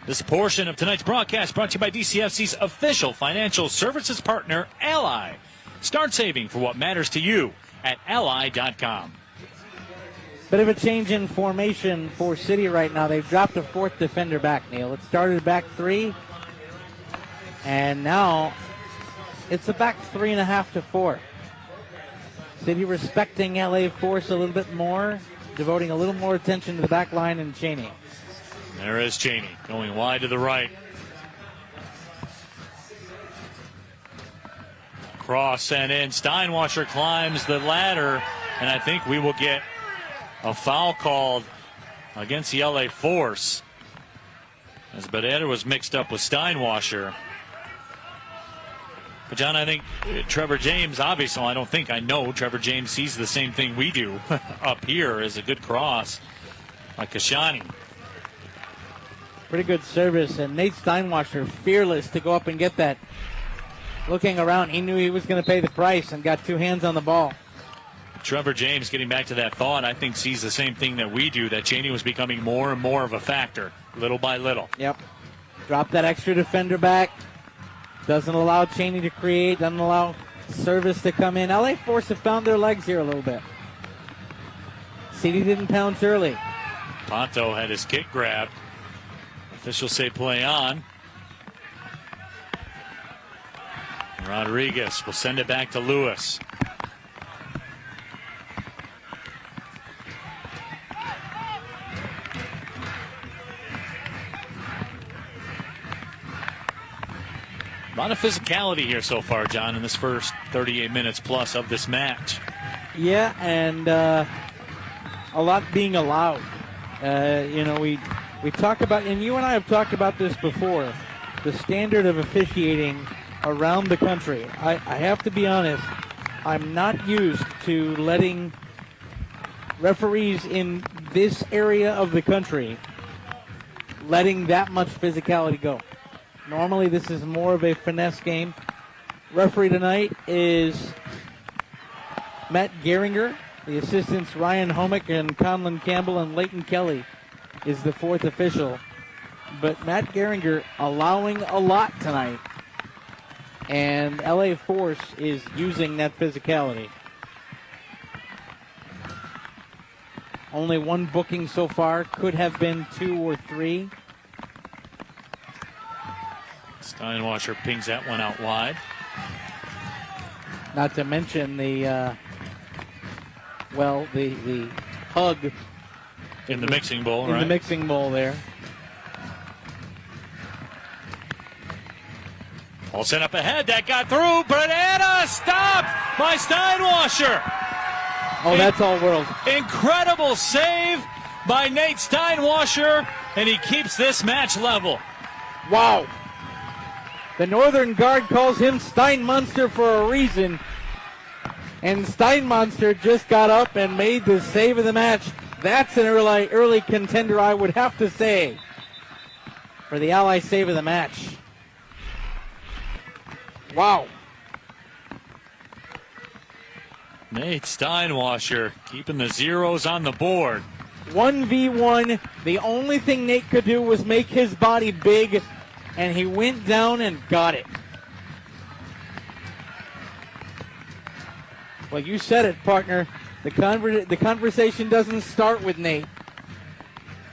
This portion of tonight's broadcast brought to you by DCFC's official financial services partner, Ally. Start saving for what matters to you at ally.com. Bit of a change in formation for City right now. They've dropped a 4th defender back, Neil. It started back 3, and now it's a back 3.5 to 4. City respecting LA Force a little bit more, devoting a little more attention to the back line and Cheney. There is Cheney going wide to the right. Cross sent in. Steinwasser climbs the ladder, and I think we will get a foul called against the LA Force, as Barrera was mixed up with Steinwasser. But, John, I think Trevor James, obviously, I know Trevor James sees the same thing we do up here as a good cross by Kashani. Pretty good service, and Nate Steinwasser fearless to go up and get that. Looking around, he knew he was going to pay the price and got two hands on the ball. Trevor James, getting back to that thought, I think sees the same thing that we do, that Cheney was becoming more and more of a factor, little by little. Yep. Drop that extra defender back. Doesn't allow Cheney to create, doesn't allow service to come in. LA Force have found their legs here a little bit. CD didn't pounce early. Ponto had his kick grabbed. Officials say play on. Rodriguez will send it back to Lewis. A lot of physicality here so far, John, in this first 38 minutes plus of this match. Yeah, and a lot being allowed. We talk about, and you and I have talked about this before, the standard of officiating around the country. I have to be honest, I'm not used to letting referees in this area of the country letting that much physicality go. Normally this is more of a finesse game. Referee tonight is Matt Gehringer. The assistants Ryan Homick and Conlon Campbell, and Leighton Kelly is the fourth official. But Matt Gehringer allowing a lot tonight. And LA Force is using that physicality. Only one booking so far. Could have been 2 or 3. Steinwasser pings that one out wide. Not to mention the hug in the mixing bowl, right? In the mixing bowl there. All set up ahead. That got through. Barrera stopped by Steinwasser. Oh, that's all world. Incredible save by Nate Steinwasser, and he keeps this match level. Wow. The Northern Guard calls him Steinmonster for a reason. And Steinmonster just got up and made the save of the match. That's an early contender, I would have to say, for the Ally save of the match. Wow. Nate Steinwasser keeping the zeros on the board. 1v1. The only thing Nate could do was make his body big, and he went down and got it. Well, you said it, partner. The conversation doesn't start with Nate.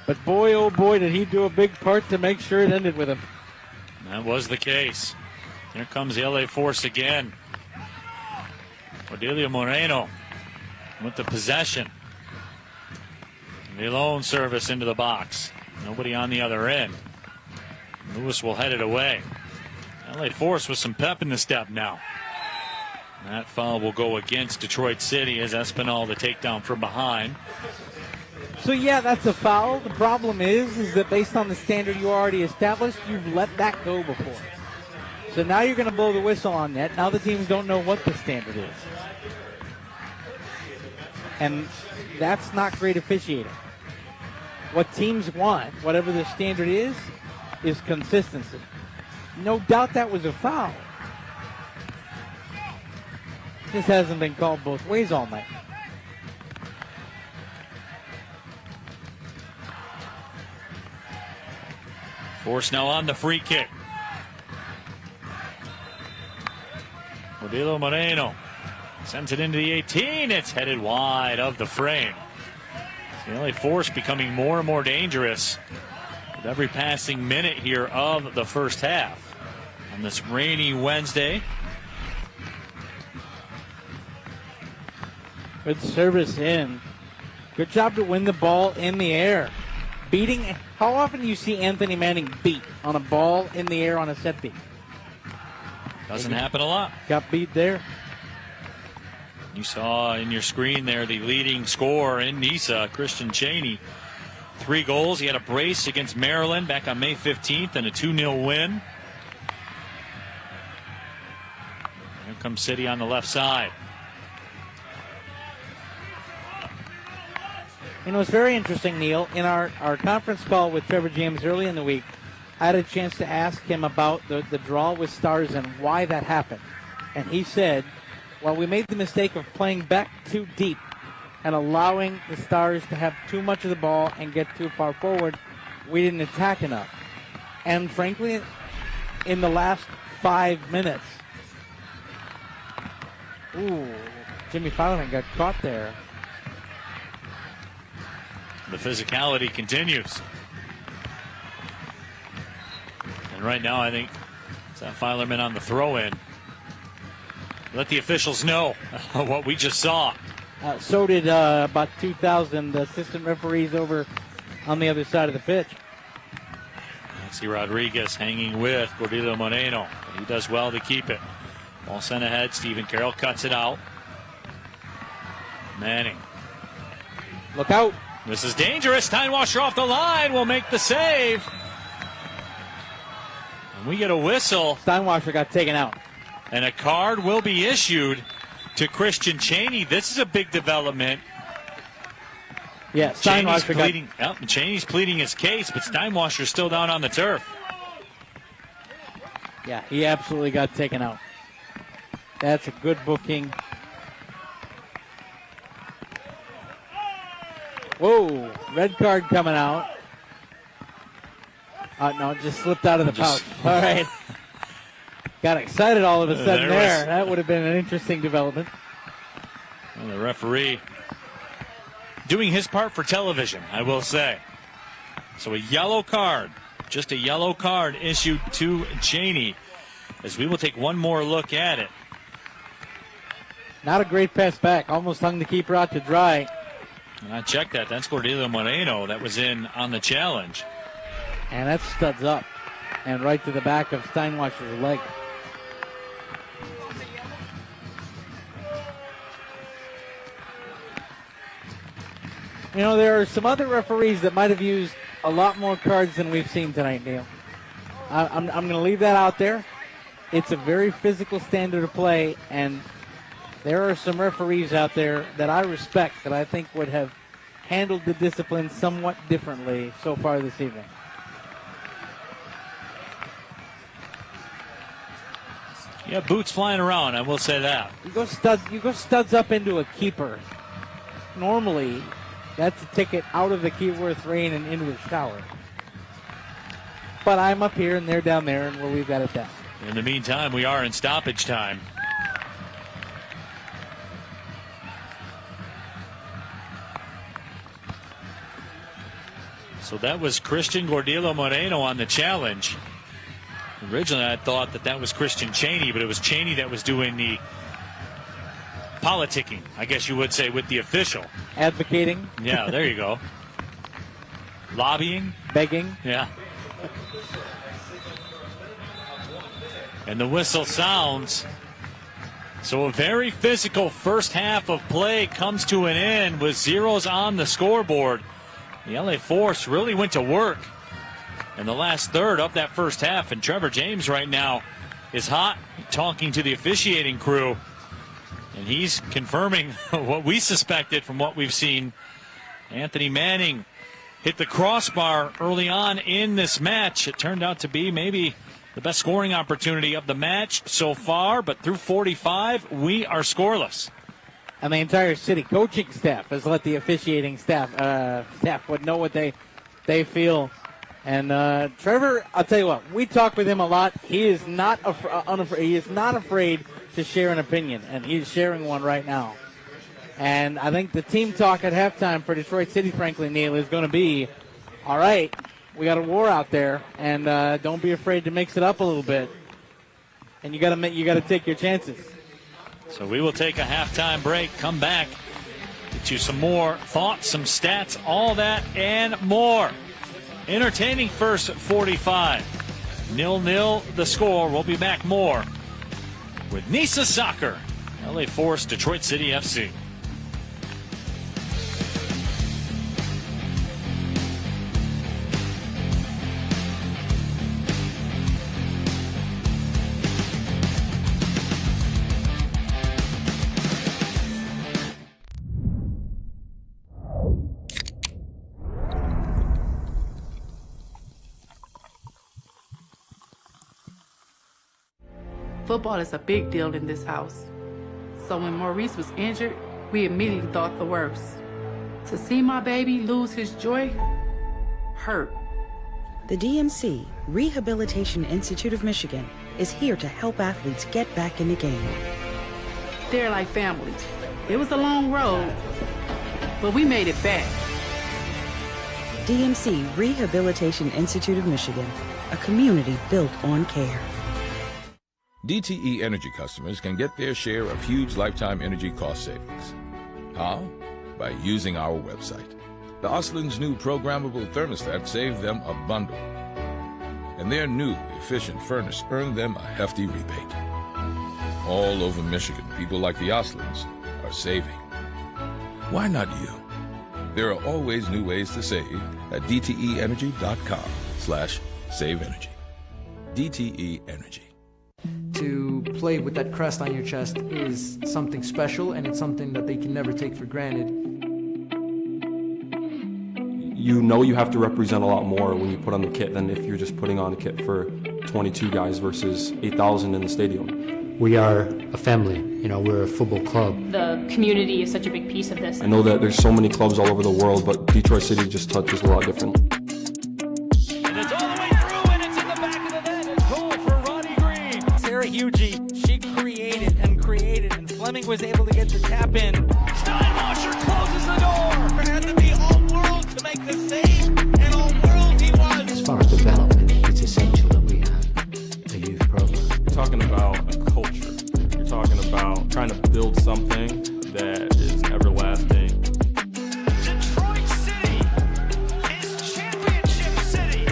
But boy, oh boy, did he do a big part to make sure it ended with him. That was the case. Here comes the LA Force again. Cordelia Moreno with the possession. The lone service into the box. Nobody on the other end. Lewis will head it away. LA Force with some pep in the step now. That foul will go against Detroit City as Espinal the takedown from behind. So yeah, that's a foul. The problem is that based on the standard you already established, you've let that go before. So now you're going to blow the whistle on that. Now the teams don't know what the standard is. And that's not great officiating. What teams want, whatever the standard is consistency. No doubt that was a foul. Just hasn't been called both ways all night. Force now on the free kick. Cordelia Moreno sends it into the 18. It's headed wide of the frame. The LA Force becoming more and more dangerous with every passing minute here of the first half on this rainy Wednesday. Good service in. Good job to win the ball in the air. How often do you see Anthony Manning beat on a ball in the air on a set piece? Doesn't happen a lot. Got beat there. You saw in your screen there the leading scorer in NISA, Christian Cheney. 3 goals. He had a brace against Maryland back on May 15th and a 2-0 win. Here comes City on the left side. You know, it's very interesting, Neil. In our conference call with Trevor James early in the week, I had a chance to ask him about the draw with Stars and why that happened. And he said, well, we made the mistake of playing back too deep and allowing the Stars to have too much of the ball and get too far forward. We didn't attack enough. And frankly, in the last 5 minutes, Jimmy Fowlerman got caught there. The physicality continues. And right now, I think it's that Filerman on the throw-in. Let the officials know what we just saw. So did about 2,000 assistant referees over on the other side of the pitch. Nancy Rodriguez hanging with Gordillo Moreno. He does well to keep it. Ball sent ahead. Stephen Carroll cuts it out. Manning. Look out. This is dangerous. Steinwasser off the line will make the save. And we get a whistle. Steinwasser got taken out. And a card will be issued to Christian Cheney. This is a big development. Yeah, Steinwasser Cheney's pleading his case, but Steinwasser's still down on the turf. Yeah, he absolutely got taken out. That's a good booking. Whoa, red card coming out. No, it just slipped out of the pouch. All right. Got excited all of a sudden there. That would have been an interesting development. And the referee doing his part for television, I will say. So a yellow card, just a yellow card issued to Cheney, as we will take one more look at it. Not a great pass back. Almost hung the keeper out to dry. And I checked that. That's Gordillo Moreno that was in on the challenge. And that studs up and right to the back of Steinwasser's leg. You know, there are some other referees that might have used a lot more cards than we've seen tonight, Neil. I'm going to leave that out there. It's a very physical standard of play, and there are some referees out there that I respect that I think would have handled the discipline somewhat differently so far this evening. Yeah, boots flying around, I will say that. You go studs up into a keeper. Normally, that's a ticket out of the Keyworth rain and into the shower. But I'm up here and they're down there, and we'll leave that at that. In the meantime, we are in stoppage time. So that was Christian Gordillo Moreno on the challenge. Originally, I thought that was Christian Cheney, but it was Cheney that was doing the politicking, I guess you would say, with the official. Advocating. Yeah, there you go. Lobbying. Begging. Yeah. And the whistle sounds. So a very physical first half of play comes to an end with zeros on the scoreboard. The LA Force really went to work in the last third of that first half, and Trevor James right now is hot talking to the officiating crew, and he's confirming what we suspected from what we've seen. Anthony Manning hit the crossbar early on in this match. It turned out to be maybe the best scoring opportunity of the match so far, but through 45, we are scoreless. And the entire city coaching staff has let the officiating staff would know what they feel. And Trevor, I'll tell you what, we talk with him a lot. He is not unafraid. He is not afraid to share an opinion, and he's sharing one right now. And I think the team talk at halftime for Detroit City, frankly, Neil, is going to be, all right, we got a war out there, and don't be afraid to mix it up a little bit. And you got to take your chances. So we will take a halftime break, come back, get you some more thoughts, some stats, all that and more Entertaining first 45. 0-0 the score. We'll be back more with NISA Soccer. LA Force, Detroit City FC. Football is a big deal in this house. So when Maurice was injured, we immediately thought the worst. To see my baby lose his joy hurt. The DMC, Rehabilitation Institute of Michigan, is here to help athletes get back in the game. They're like family. It was a long road, but we made it back. DMC, Rehabilitation Institute of Michigan, a community built on care. DTE Energy customers can get their share of huge lifetime energy cost savings. How? By using our website. The Oslin's new programmable thermostat saved them a bundle. And their new efficient furnace earned them a hefty rebate. All over Michigan, people like the Oslins are saving. Why not you? There are always new ways to save at dteenergy.com/saveenergy. DTE Energy. To play with that crest on your chest is something special, and it's something that they can never take for granted. You know you have to represent a lot more when you put on the kit than if you're just putting on a kit for 22 guys versus 8,000 in the stadium. We are a family, we're a football club. The community is such a big piece of this. I know that there's so many clubs all over the world, but Detroit City just touches a lot different. Hugie, she created, and Fleming was able to get the tap in. Steinwasser closes the door. There had to be all world to make the save, and all world he was. As far as development, it's essential that we have a youth program. You're talking about a culture. You're talking about trying to build something that is everlasting. Detroit City is championship city.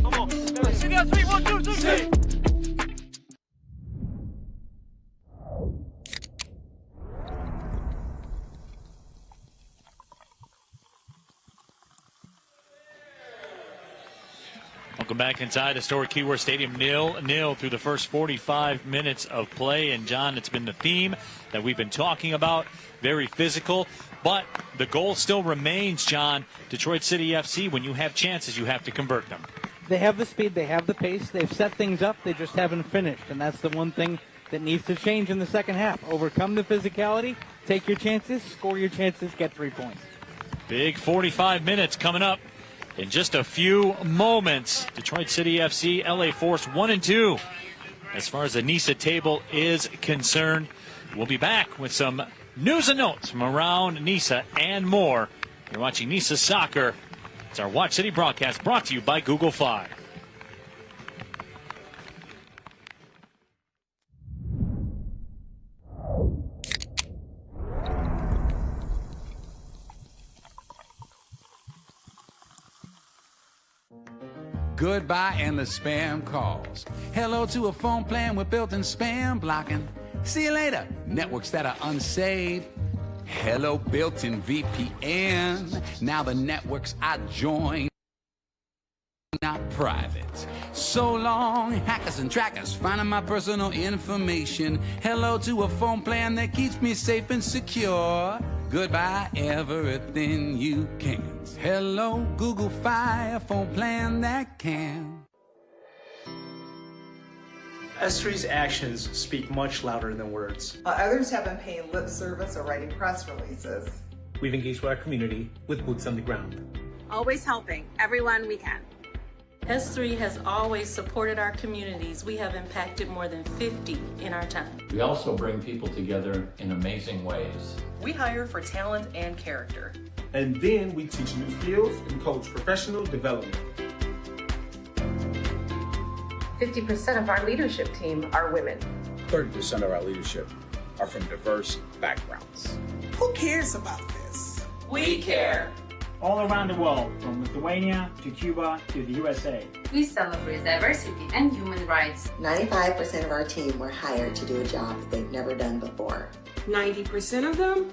Come on. City on 3, 1, 2, 3. Welcome back inside historic Keyworth Stadium, 0-0 through the first 45 minutes of play. And, John, it's been the theme that we've been talking about, very physical. But the goal still remains, John, Detroit City FC, when you have chances, you have to convert them. They have the speed, they have the pace, they've set things up, they just haven't finished. And that's the one thing that needs to change in the second half. Overcome the physicality, take your chances, score your chances, get 3 points. Big 45 minutes coming up. In just a few moments, Detroit City FC, LA Force 1-2. As far as the NISA table is concerned, we'll be back with some news and notes from around NISA and more. You're watching NISA Soccer. It's our Watch City broadcast brought to you by Google Fi. Goodbye endless spam calls. Hello to a phone plan with built-in spam blocking. See you later, networks that are unsafe. Hello built-in VPN. Now the networks I join, not private. So long, hackers and trackers finding my personal information. Hello to a phone plan that keeps me safe and secure. Goodbye, everything you can't. Hello, Google Fi, a phone plan that can. S3's actions speak much louder than words. Others have been paying lip service or writing press releases. We've engaged with our community with boots on the ground. Always helping everyone we can. S3 has always supported our communities. We have impacted more than 50 in our time. We also bring people together in amazing ways. We hire for talent and character. And then we teach new skills and coach professional development. 50% of our leadership team are women. 30% of our leadership are from diverse backgrounds. Who cares about this? We care. all around the world, from Lithuania to Cuba to the USA. We celebrate diversity and human rights. 95% of our team were hired to do a job that they've never done before. 90% of them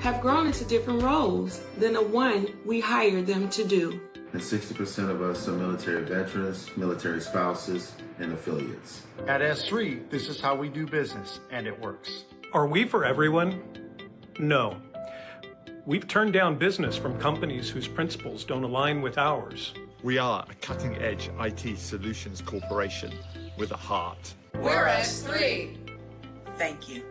have grown into different roles than the one we hired them to do. And 60% of us are military veterans, military spouses, and affiliates. At S3, this is how we do business, and it works. Are we for everyone? No. We've turned down business from companies whose principles don't align with ours. We are a cutting-edge IT solutions corporation with a heart. We're S3. Thank you.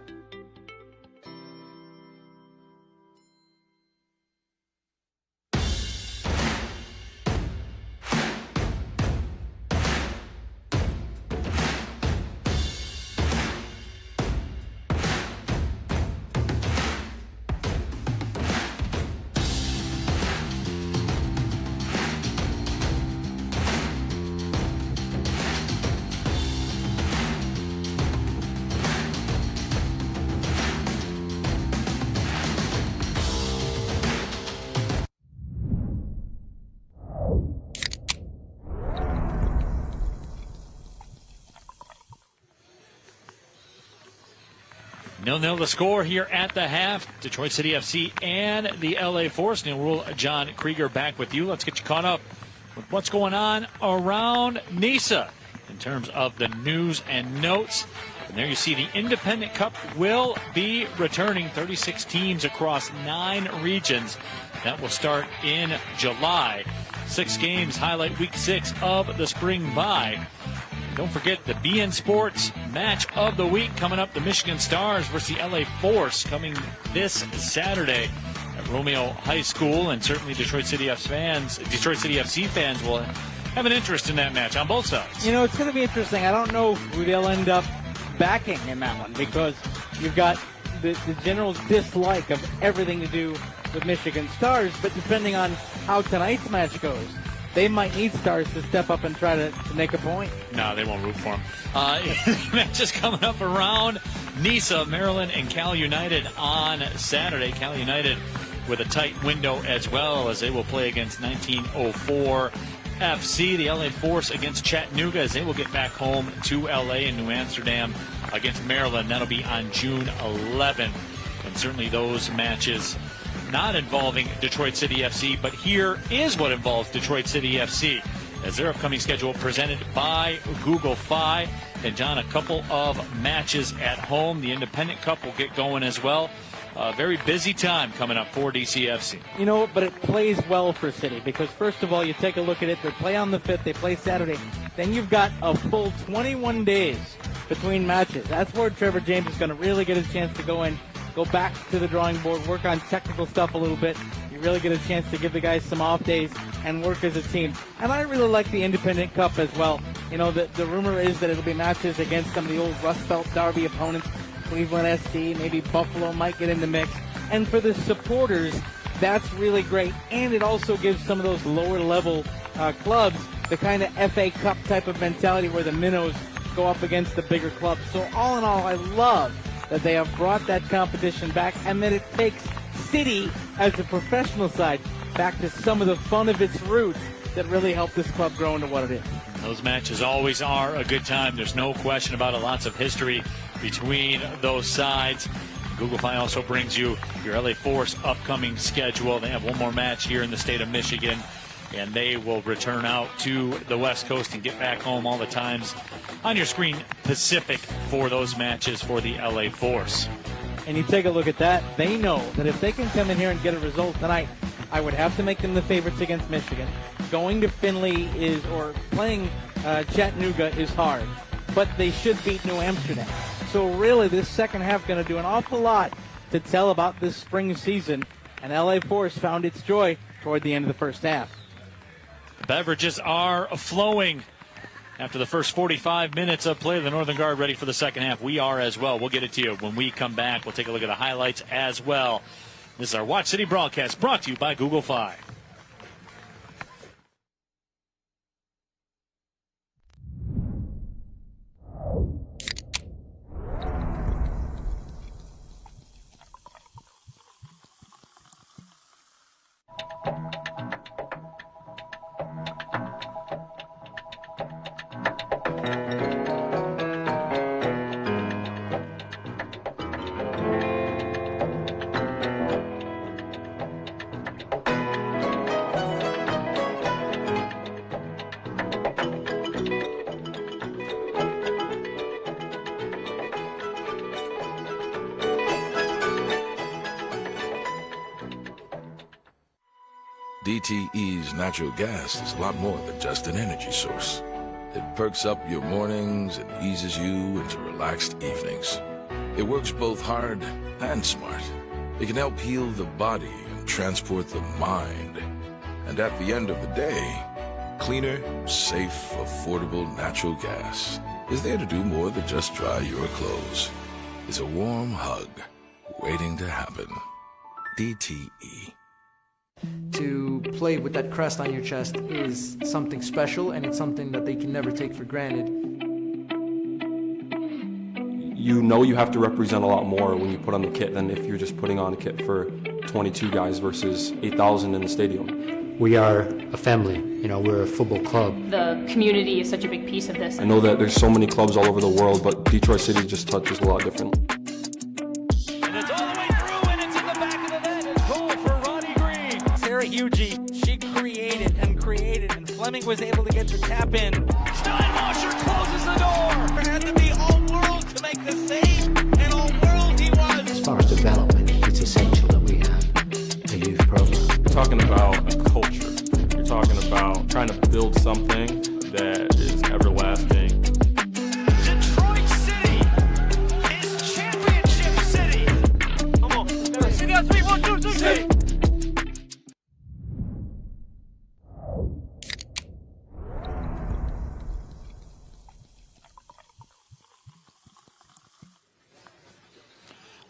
Nil-nil the score here at the half. Detroit City FC and the LA Force. Neil Rule, John Krieger back with you. Let's get you caught up with what's going on around NISA in terms of the news and notes. And there you see the Independent Cup will be returning. 36 teams across 9 regions. That will start in July. 6 games highlight week 6 of the spring bye. Don't forget the BN Sports match of the week coming up. The Michigan Stars versus the LA Force coming this Saturday at Romeo High School. And certainly Detroit City FC fans will have an interest in that match on both sides. You know, it's going to be interesting. I don't know who they'll end up backing in that one because you've got the general dislike of everything to do with Michigan Stars. But depending on how tonight's match goes, they might need Stars to step up and try to make a point. No, they won't root for them. Matches coming up around NISA, Maryland, and Cal United on Saturday. Cal United with a tight window as well as they will play against 1904 FC. The LA Force against Chattanooga as they will get back home to LA and New Amsterdam against Maryland. That'll be on June 11th. And certainly those matches not involving Detroit City FC, but here is what involves Detroit City FC as their upcoming schedule presented by Google Fi. And John, a couple of matches at home. The Independent Cup will get going as well. Very busy time coming up for DCFC. You know, but it plays well for City because first of all, you take a look at it. They play on the 5th. They play Saturday. Then you've got a full 21 days between matches. That's where Trevor James is going to really get his chance to go in, go back to the drawing board, work on technical stuff a little bit. You really get a chance to give the guys some off days and work as a team. And I really like the Independent Cup as well. You know, the rumor is that it'll be matches against some of the old Rust Belt Derby opponents. Cleveland SC, maybe Buffalo might get in the mix. And for the supporters, that's really great. And it also gives some of those lower level clubs the kind of FA Cup type of mentality where the minnows go up against the bigger clubs. So all in all, I love that they have brought that competition back and that it takes City as a professional side back to some of the fun of its roots that really helped this club grow into what it is. Those matches always are a good time. There's no question about it. Lots of history between those sides. Google Fi also brings you your LA Force upcoming schedule. They have one more match here in the state of Michigan, and they will return out to the West Coast and get back home all the times on your screen Pacific for those matches for the LA Force. And you take a look at that, they know that if they can come in here and get a result tonight, I would have to make them the favorites against Michigan. Going to Findlay or playing Chattanooga is hard, but they should beat New Amsterdam. So really this second half going to do an awful lot to tell about this spring season, and LA Force found its joy toward the end of the first half. The beverages are flowing after the first 45 minutes of play. The Northern Guard ready for the second half. We are as well. We'll get it to you when we come back. We'll take a look at the highlights as well. This is our Watch City broadcast brought to you by Google Fi. DTE's natural gas is a lot more than just an energy source. It perks up your mornings and eases you into relaxed evenings. It works both hard and smart. It can help heal the body and transport the mind. And at the end of the day, cleaner, safe, affordable natural gas is there to do more than just dry your clothes. It's a warm hug waiting to happen. DTE. To play with that crest on your chest is something special, and it's something that they can never take for granted. You know you have to represent a lot more when you put on the kit than if you're just putting on a kit for 22 guys versus 8,000 in the stadium. We are a family, we're a football club. The community is such a big piece of this. I know that there's so many clubs all over the world, but Detroit City just touches a lot different. Hugie, she created, and Fleming was able to get the tap in. Steinwasser closes the door. There had to be all-world to make the save, and all-world he was. As far as development, it's essential that we have a youth program. You're talking about a culture. You're talking about trying to build something that is everlasting. Detroit City is championship city. Come on. City on 3, 1, 2, 3, City.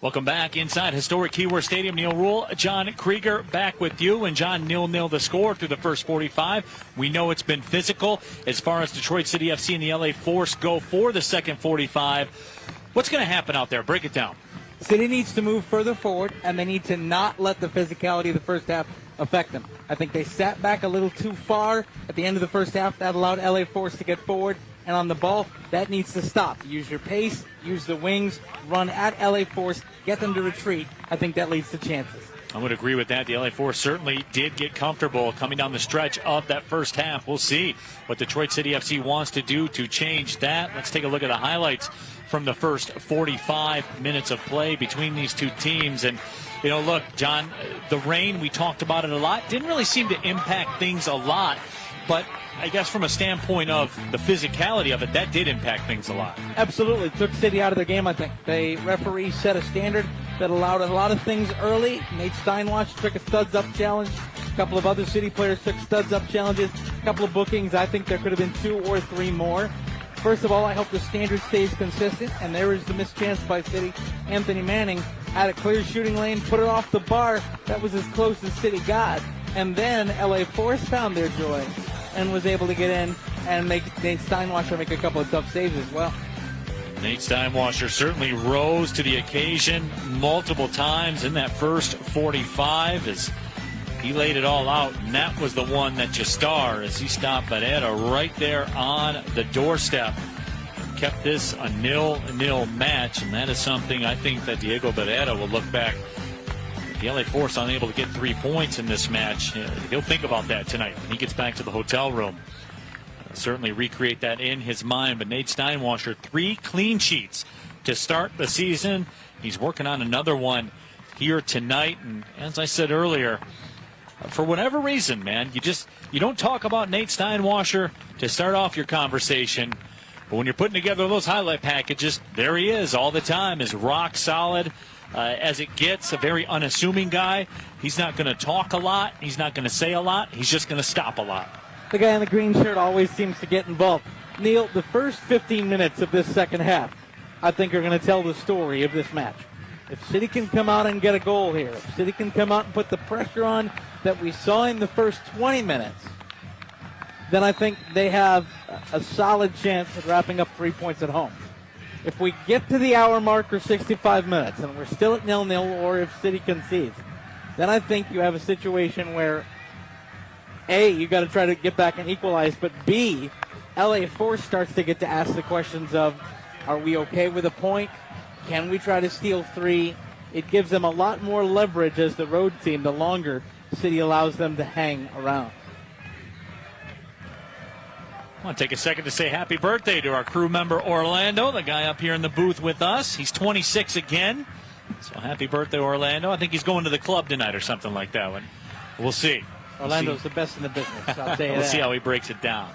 Welcome back inside historic Keyworth Stadium. Neil Rule, John Krieger back with you. And John, 0-0 the score through the first 45. We know it's been physical as far as Detroit City FC and the LA Force go for the second 45. What's going to happen out there? Break it down. City needs to move further forward, and they need to not let the physicality of the first half affect them. I think they sat back a little too far at the end of the first half. That allowed LA Force to get forward. And on the ball, that needs to stop. Use your pace, use the wings, run at LA Force, get them to retreat. I think that leads to chances. I would agree with that. The LA Force certainly did get comfortable coming down the stretch of that first half. We'll see what Detroit City FC wants to do to change that. Let's take a look at the highlights from the first 45 minutes of play between these two teams. And, look, John, the rain, we talked about it a lot, didn't really seem to impact things a lot. But I guess from a standpoint of the physicality of it, that did impact things a lot. Absolutely. Took City out of their game, I think. The referee set a standard that allowed a lot of things early. Nate Steinwasser took a studs-up challenge. A couple of other City players took studs-up challenges. A couple of bookings. I think there could have been 2 or 3 more. First of all, I hope the standard stays consistent, and there is the missed chance by City. Anthony Manning had a clear shooting lane, put it off the bar. That was as close as City got. And then LA Force found their joy and was able to get in and make Nate Steinwasser make a couple of tough saves as well. Nate Steinwasser certainly rose to the occasion multiple times in that first 45 as he laid it all out, and that was the one that just starred as he stopped Barrera right there on the doorstep. Kept this a 0-0 match, and that is something I think that Diego Barrera will look back. The LA Force unable to get 3 points in this match. He'll think about that tonight when he gets back to the hotel room. Certainly recreate that in his mind. But Nate Steinwasser, 3 clean sheets to start the season. He's working on another one here tonight. And as I said earlier, for whatever reason, man, you don't talk about Nate Steinwasser to start off your conversation. But when you're putting together those highlight packages, there he is all the time, is rock solid. As it gets, a very unassuming guy. He's not going to talk a lot. He's not going to say a lot. He's just going to stop a lot. The guy in the green shirt always seems to get involved. Neil, the first 15 minutes of this second half, I think are going to tell the story of this match. If City can come out and get a goal here, if City can come out and put the pressure on that we saw in the first 20 minutes, then I think they have a solid chance of wrapping up 3 points at home. If we get to the hour mark or 65 minutes and we're still at 0-0, or if City concedes, then I think you have a situation where, A, you got to try to get back and equalize, but B, LA Force starts to get to ask the questions of, are we okay with a point? Can we try to steal 3? It gives them a lot more leverage as the road team the longer City allows them to hang around. I want to take a second to say happy birthday to our crew member Orlando, the guy up here in the booth with us. He's 26 again, so happy birthday, Orlando. I think he's going to the club tonight or something like that one. We'll see. Orlando's the best in the business, I'll tell you We'll that. see how he breaks it down.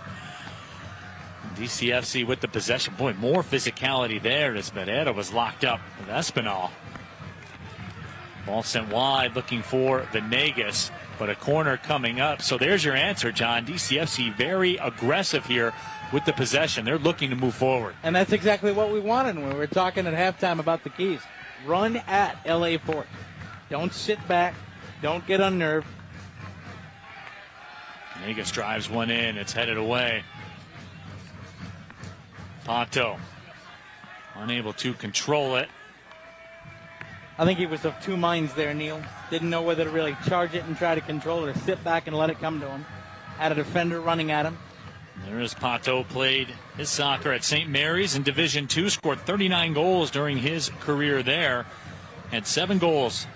DCFC with the possession. Boy, more physicality there as Beretta was locked up with Espinal. Ball sent wide, looking for Venegas, but a corner coming up. So there's your answer, John. DCFC very aggressive here with the possession. They're looking to move forward. And that's exactly what we wanted when we were talking at halftime about the keys. Run at LA Fort. Don't sit back. Don't get unnerved. Venegas drives one in. It's headed away. Pato unable to control it. I think he was of two minds there, Neil. Didn't know whether to really charge it and try to control it or sit back and let it come to him. Had a defender running at him. There is Pato, played his soccer at St. Mary's in Division II, scored 39 goals during his career there. Had 7 goals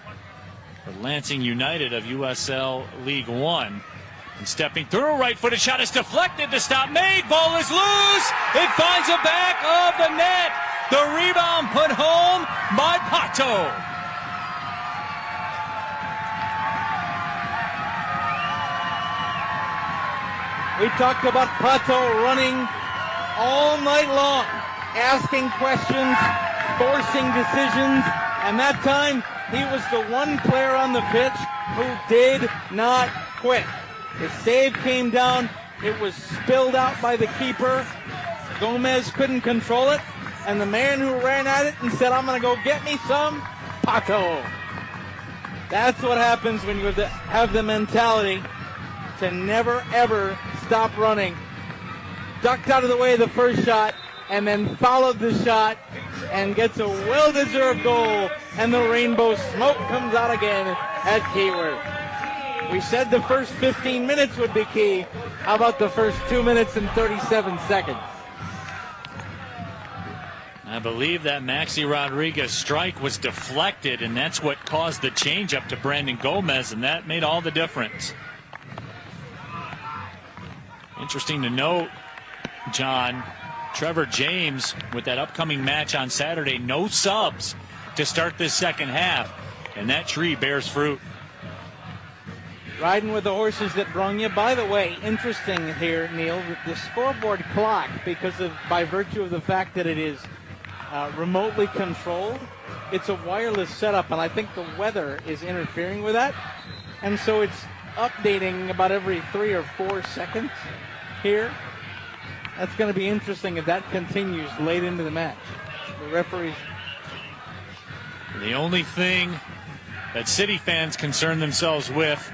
for Lansing United of USL League One. And stepping through, right-footed shot is deflected. The stop made. Ball is loose. It finds the back of the net. The rebound put home by Pato. We talked about Pato running all night long, asking questions, forcing decisions, and that time he was the one player on the pitch who did not quit. The save came down. It was spilled out by the keeper. Gomez couldn't control it. And the man who ran at it and said, I'm going to go get me some, Pato. That's what happens when you have the mentality to never, ever stop running. Ducked out of the way of the first shot and then followed the shot and gets a well-deserved goal. And the rainbow smoke comes out again at Keyworth. We said the first 15 minutes would be key. How about the first 2 minutes and 37 seconds? I believe that Maxi Rodriguez strike was deflected, and that's what caused the changeup to Brandon Gomez, and that made all the difference. Interesting to note, John, Trevor James, with that upcoming match on Saturday, no subs to start this second half, and that tree bears fruit. Riding with the horses that brung you. By the way, interesting here, Neil, the scoreboard clock, by virtue of the fact that it is remotely controlled, it's a wireless setup, and I think the weather is interfering with that. And so it's updating about every 3 or 4 seconds here. That's going to be interesting if that continues late into the match. The referees. The only thing that City fans concern themselves with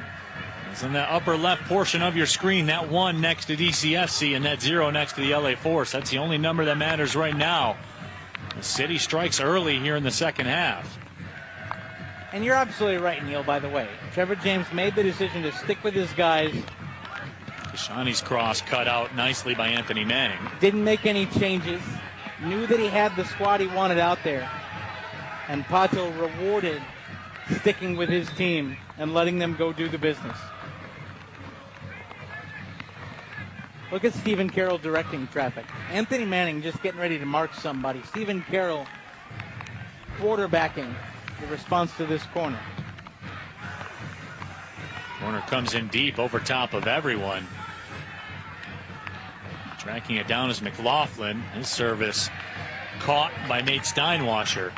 is in the upper left portion of your screen, that 1 next to DCFC and that 0 next to the LA Force. That's the only number that matters right now. The City strikes early here in the second half. And you're absolutely right, Neil, by the way. Trevor James made the decision to stick with his guys. Shawnee's cross cut out nicely by Anthony Manning. Didn't make any changes. Knew that he had the squad he wanted out there. And Pato rewarded sticking with his team and letting them go do the business. Look at Stephen Carroll directing traffic. Anthony Manning just getting ready to mark somebody. Stephen Carroll quarterbacking the response to this corner. Corner comes in deep over top of everyone. Tracking it down is McLaughlin. His service caught by Nate Steinwasher.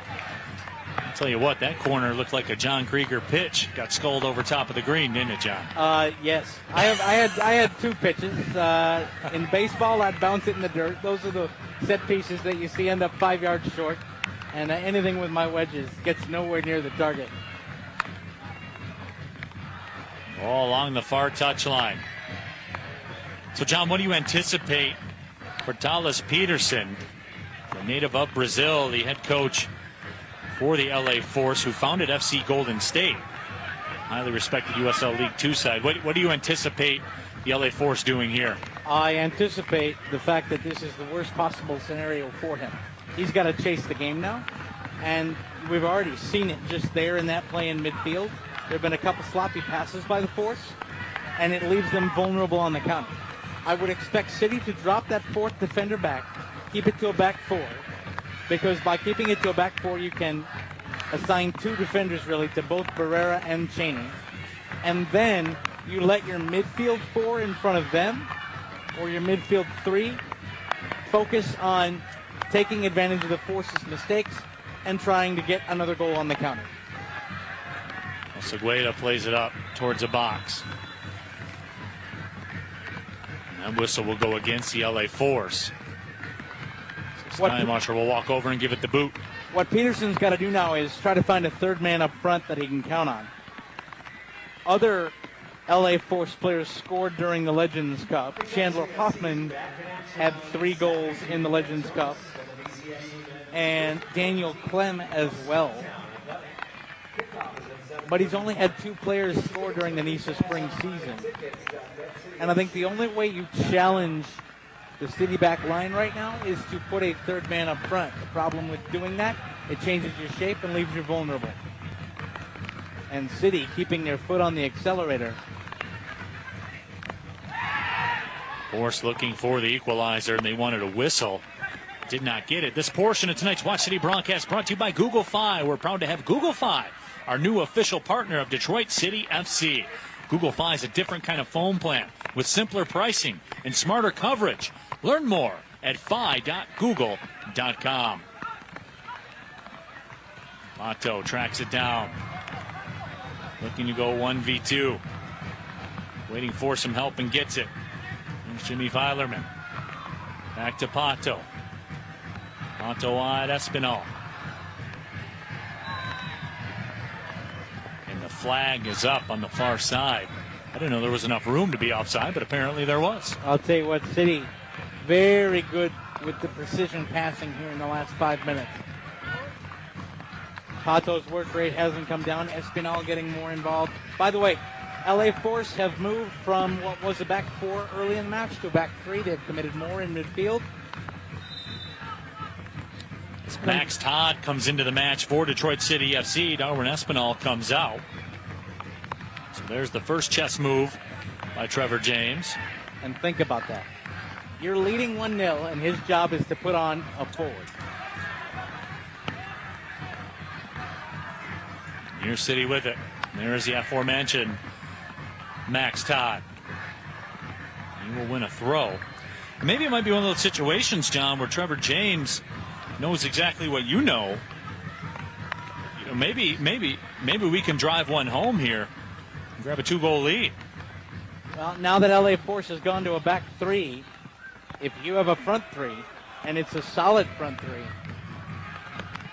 I'll tell you what, that corner looked like a John Krieger pitch. Got sculled over top of the green, didn't it, John? Yes. I had 2 pitches. In baseball, I'd bounce it in the dirt. Those are the set pieces that you see end up 5 yards short. And anything with my wedges gets nowhere near the target. All along the far touchline. So, John, what do you anticipate for Thales Peterson, the native of Brazil, the head coach for the LA Force, who founded FC Golden State, highly respected USL League 2 side. What do you anticipate the LA Force doing here? I anticipate the fact that this is the worst possible scenario for him. He's got to chase the game now, and we've already seen it just there in that play in midfield. There have been a couple sloppy passes by the Force, and it leaves them vulnerable on the counter. I would expect City to drop that 4th defender back, keep it to a back 4, because by keeping it to a back 4, you can assign 2 defenders really to both Barrera and Cheney. And then you let your midfield 4 in front of them or your midfield 3 focus on taking advantage of the force's mistakes and trying to get another goal on the counter. Well, Segueda plays it up towards the box. And that whistle will go against the LA Force. So Steinwasser will walk over and give it the boot. What Peterson's got to do now is try to find a third man up front that he can count on. Other LA Force players scored during the Legends Cup. Chandler Hoffman had 3 goals in the Legends Cup. And Daniel Clem as well. But he's only had 2 players score during the NISA spring season. And I think the only way you challenge the City back line right now is to put a third man up front. The problem with doing that, it changes your shape and leaves you vulnerable. And City keeping their foot on the accelerator. Force looking for the equalizer, and they wanted a whistle. Did not get it. This portion of tonight's Watch City broadcast brought to you by Google Fi. We're proud to have Google Fi, our new official partner of Detroit City FC. Google Fi is a different kind of phone plan with simpler pricing and smarter coverage. Learn more at fi.google.com. Mato tracks it down. Looking to go 1v2. Waiting for some help and gets it. There's Jimmy Filerman. Back to Pato. Pato wide, Espinal. And the flag is up on the far side. I didn't know there was enough room to be offside, but apparently there was. I'll tell you what, City, very good with the precision passing here in the last 5 minutes. Pato's work rate hasn't come down. Espinal getting more involved. By the way, LA Force have moved from what was a back 4 early in the match to a back 3. They've committed more in midfield. Max Todd comes into the match for Detroit City FC. Darwin Espinal comes out. So there's the first chess move by Trevor James. And think about that. You're leading 1-0, and his job is to put on a forward. Near City with it. There's the aforementioned Max Todd. He will win a throw. Maybe it might be one of those situations, John, where Trevor James knows exactly what you know. You know, maybe we can drive one home here and grab a 2-goal lead. Well, now that LA Force has gone to a back 3, if you have a front 3 and it's a solid front 3,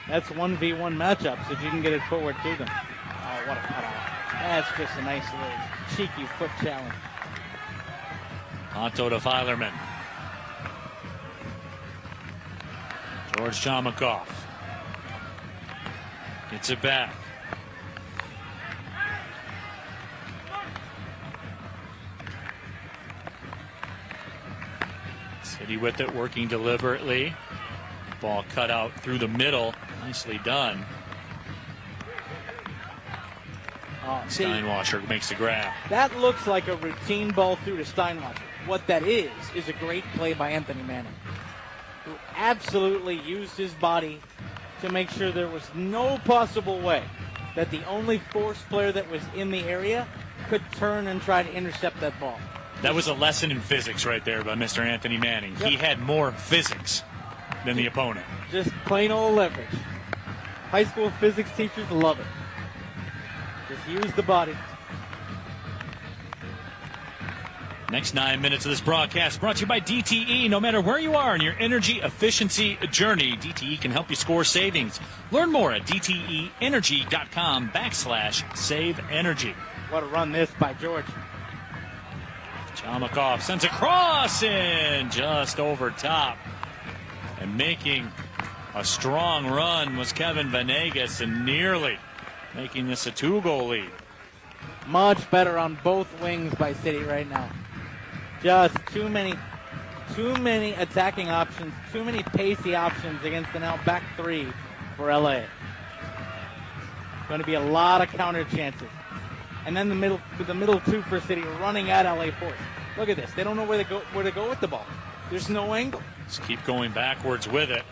that's 1v1 matchups if you can get it forward to them. Oh, what a cutoff. That's just a nice little cheeky foot challenge. Pato to Filerman. George Chamakov gets it back. City with it, working deliberately. Ball cut out through the middle. Nicely done. Steinwasser makes the grab. That looks like a routine ball through to Steinwasser. What that is a great play by Anthony Manning, who absolutely used his body to make sure there was no possible way that the only Force player that was in the area could turn and try to intercept that ball. That was a lesson in physics right there by Mr. Anthony Manning. Yep. He had more physics than the opponent. Just plain old leverage. High school physics teachers love it. Just use the body. Next 9 minutes of this broadcast brought to you by DTE. No matter where you are in your energy efficiency journey, DTE can help you score savings. Learn more at DTEenergy.com/save energy. What a run this by George. Chamakov sends a cross in just over top. And making a strong run was Kevin Venegas, and nearly making this a 2-goal lead. Much better on both wings by City right now. Just too many attacking options, too many pacey options against the now back 3 for LA. Going to be a lot of counter chances. And then the middle 2 for City running at LA Force. Look at this. They don't know where to go with the ball. There's no angle. Just keep going backwards with it.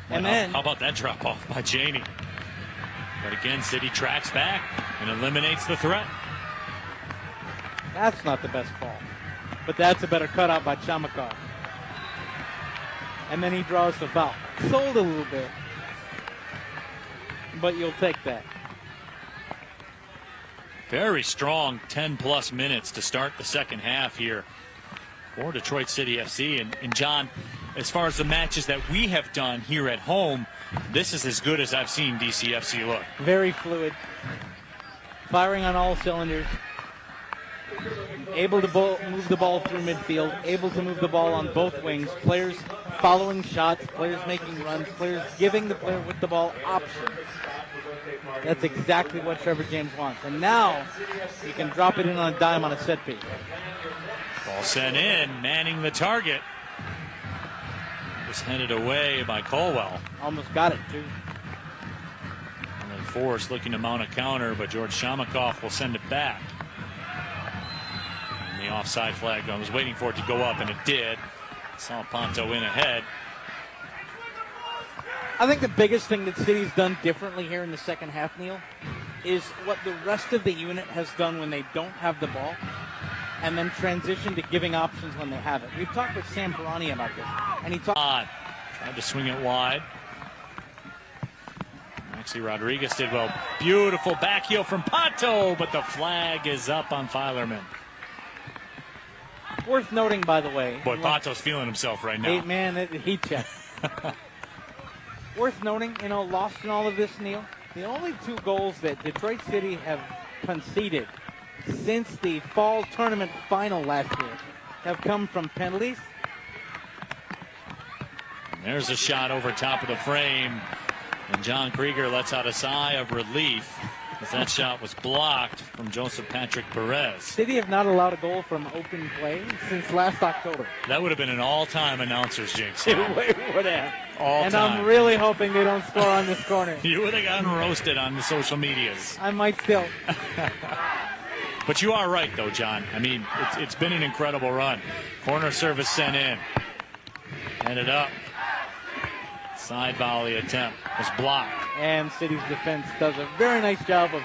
And then how about that drop off by Janey? But again, City tracks back and eliminates the threat. That's not the best call. But that's a better cutout by Chamakov. And then he draws the foul. Sold a little bit. But you'll take that. Very strong 10-plus minutes to start the second half here for Detroit City FC. And John, as far as the matches that we have done here at home, this is as good as I've seen DCFC look. Very fluid. Firing on all cylinders. Able to move the ball through midfield. Able to move the ball on both wings. Players following shots. Players making runs. Players giving the player with the ball options. That's exactly what Trevor James wants. And now he can drop it in on a dime on a set piece. Ball sent in, manning the target. Was headed away by Colwell. Almost got it, too. And then Forrest looking to mount a counter, but George Shamakov will send it back. And the offside flag, I was waiting for it to go up, and it did. Saw Ponto in ahead. I think the biggest thing that City's done differently here in the second half, Neil, is what the rest of the unit has done when they don't have the ball, and then transition to giving options when they have it. We've talked with Sam Perani about this, and he talked. Tried to swing it wide. Maxi Rodriguez did well. Beautiful back heel from Pato, but the flag is up on Filerman. Worth noting, by the way. Boy, Pato's feeling himself right now. Heat check. Worth noting, lost in all of this, Neil, the only 2 goals that Detroit City have conceded since the fall tournament final last year have come from penalties. And there's a shot over top of the frame, and John Krieger lets out a sigh of relief as that shot was blocked from Joseph Patrick Perez. City have not allowed a goal from open play since last October. That would have been an all-time announcer's jinx. It would have. All and time. I'm really hoping they don't score on this corner. You would have gotten roasted on the social medias. I might still. But you are right, though, John. I mean, it's been an incredible run. Corner service sent in. Headed up. Side volley attempt was blocked. And City's defense does a very nice job of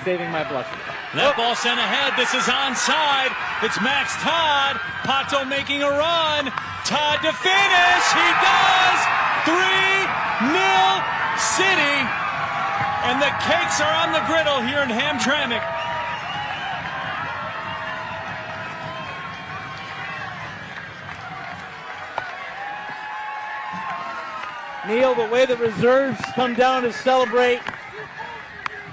saving my blessing. That ball sent ahead. This is onside. It's Max Todd. Pato making a run. Todd to finish. He does. 3-0 City. And the cakes are on the griddle here in Hamtramck. Neil, the way the reserves come down to celebrate,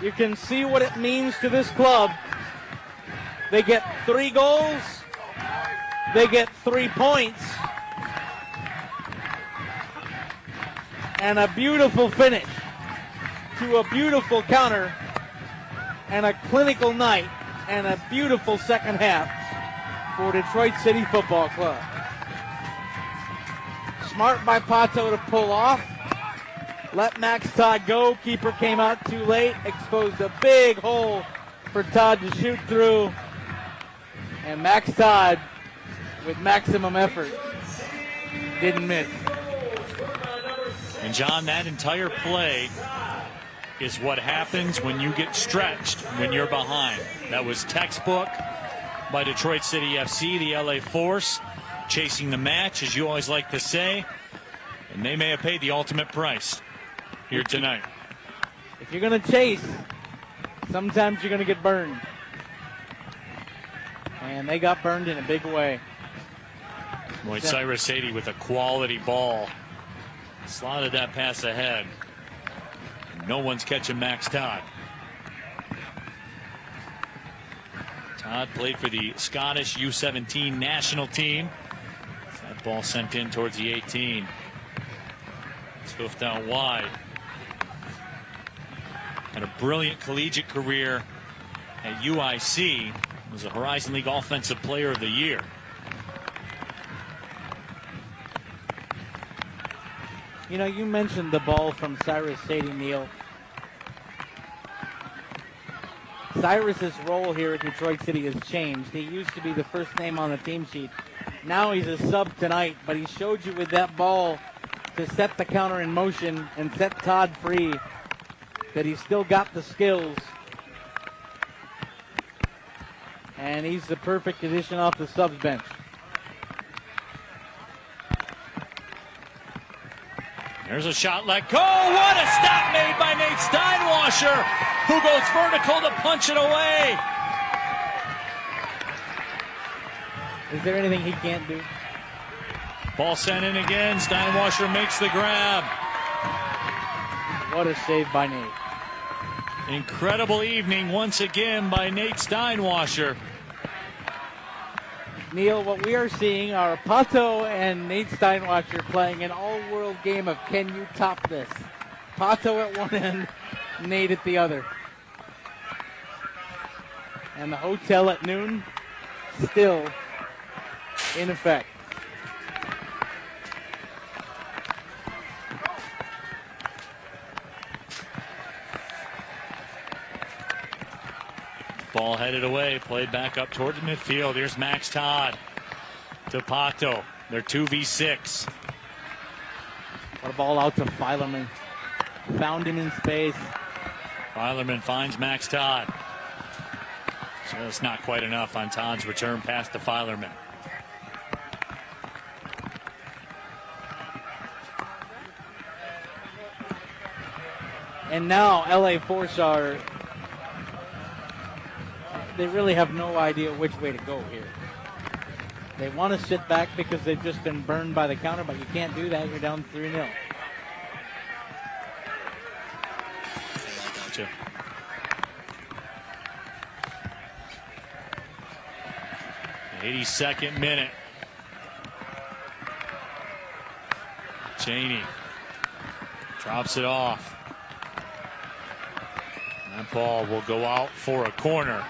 you can see what it means to this club. They get 3 goals. They get 3 points. And a beautiful finish to a beautiful counter and a clinical night and a beautiful second half for Detroit City Football Club. Smart by Pato to pull off. Let Max Todd go. Keeper came out too late. Exposed a big hole for Todd to shoot through. And Max Todd, with maximum effort, didn't miss. And John, that entire play is what happens when you get stretched, when you're behind. That was textbook by Detroit City FC, the LA Force. Chasing the match, as you always like to say, and they may have paid the ultimate price here tonight. If you're going to chase, sometimes you're going to get burned. And they got burned in a big way. Boy, Cyrus Sadie with a quality ball. Slotted that pass ahead. No one's catching Max Todd. Todd played for the Scottish U17 national team. That ball sent in towards the 18. It's hoofed out wide. Had a brilliant collegiate career at UIC. Was a Horizon League Offensive Player of the Year. You know, you mentioned the ball from Cyrus Sadie, Neal. Cyrus's role here at Detroit City has changed. He used to be the first name on the team sheet. Now he's a sub tonight, but he showed you with that ball to set the counter in motion and set Todd free that he's still got the skills. And and he's the perfect addition off the subs bench. There's a shot let go. What a stop made by Nate Steinwasser, who goes vertical to punch it away. Is there anything he can't do? Ball sent in again. Steinwasser makes the grab. What a save by Nate. Incredible evening once again by Nate Steinwasser. Neil, what we are seeing are Pato and Nate Steinwasser playing an all-world game of can you top this? Pato at one end, Nate at the other. And the hotel at noon still in effect. Ball headed away, played back up towards midfield. Here's Max Todd to Pato. They're 2v6. What a ball out to Filerman. Found him in space. Filerman finds Max Todd. Just not quite enough on Todd's return pass to Filerman. And now LA Force are, they really have no idea which way to go here. They want to sit back because they've just been burned by the counter, but you can't do that. You're down 3-0. Gotcha. The 82nd minute. Cheney drops it off. That ball will go out for a corner.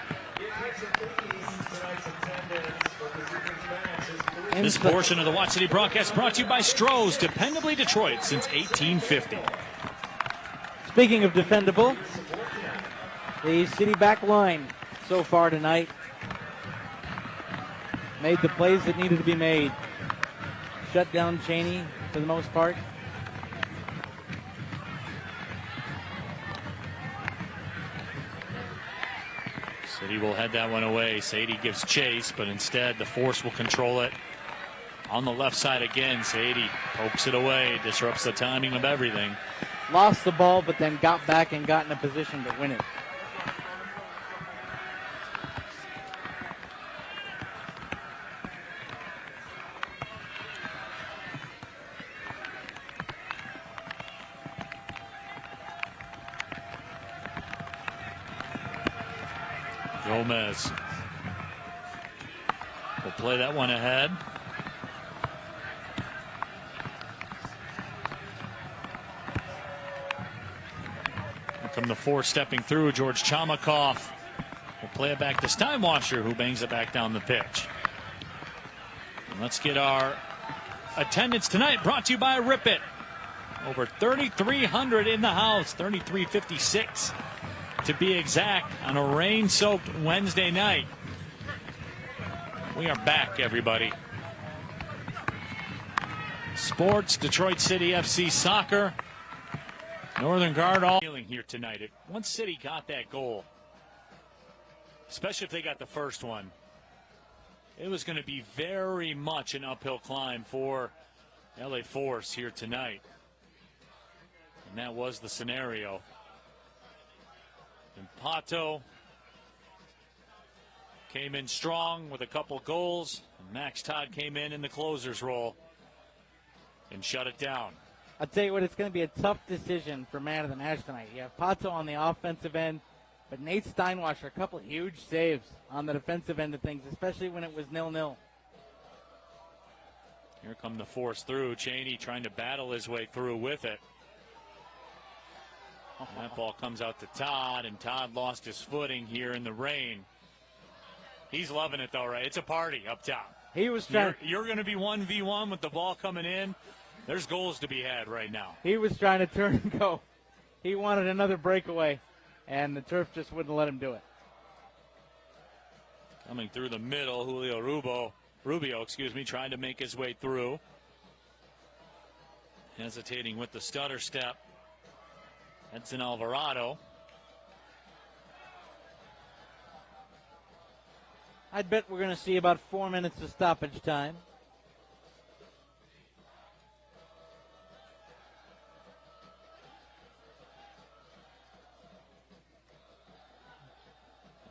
This portion of the Watch City broadcast brought to you by Stroh's, dependably Detroit since 1850. Speaking of dependable, the City back line so far tonight made the plays that needed to be made. Shut down Cheney for the most part. City will head that one away. Sadie gives chase, but instead the Force will control it. On the left side again, Sadie pokes it away, disrupts the timing of everything. Lost the ball, but then got back and got in a position to win it. Gomez will play that one ahead. Here come the Force stepping through. George Chamakoff will play it back to Steinwasser, who bangs it back down the pitch. And let's get our attendance tonight brought to you by Rip It. Over 3,300 in the house, 3,356 to be exact, on a rain-soaked Wednesday night. We are back, everybody. Sports, Detroit City FC soccer, Northern Guard all feeling here tonight. Once City got that goal, especially if they got the first one, it was going to be very much an uphill climb for LA Force here tonight. And that was the scenario. And Pato came in strong with a couple goals. And Max Todd came in the closer's role and shut it down. I'll tell you what, it's going to be a tough decision for man of the match tonight. You have Pato on the offensive end, but Nate Steinwasser, a couple huge saves on the defensive end of things, especially when it was 0-0. Here come the Force through. Cheney trying to battle his way through with it. And that ball comes out to Todd, and Todd lost his footing here in the rain. He's loving it, though, right? It's a party up top. He was trying. You're going to be 1v1 with the ball coming in. There's goals to be had right now. He was trying to turn and go. He wanted another breakaway, and the turf just wouldn't let him do it. Coming through the middle, Julio Rubio, trying to make his way through. Hesitating with the stutter step. Edson Alvarado. I'd bet we're going to see about 4 minutes of stoppage time.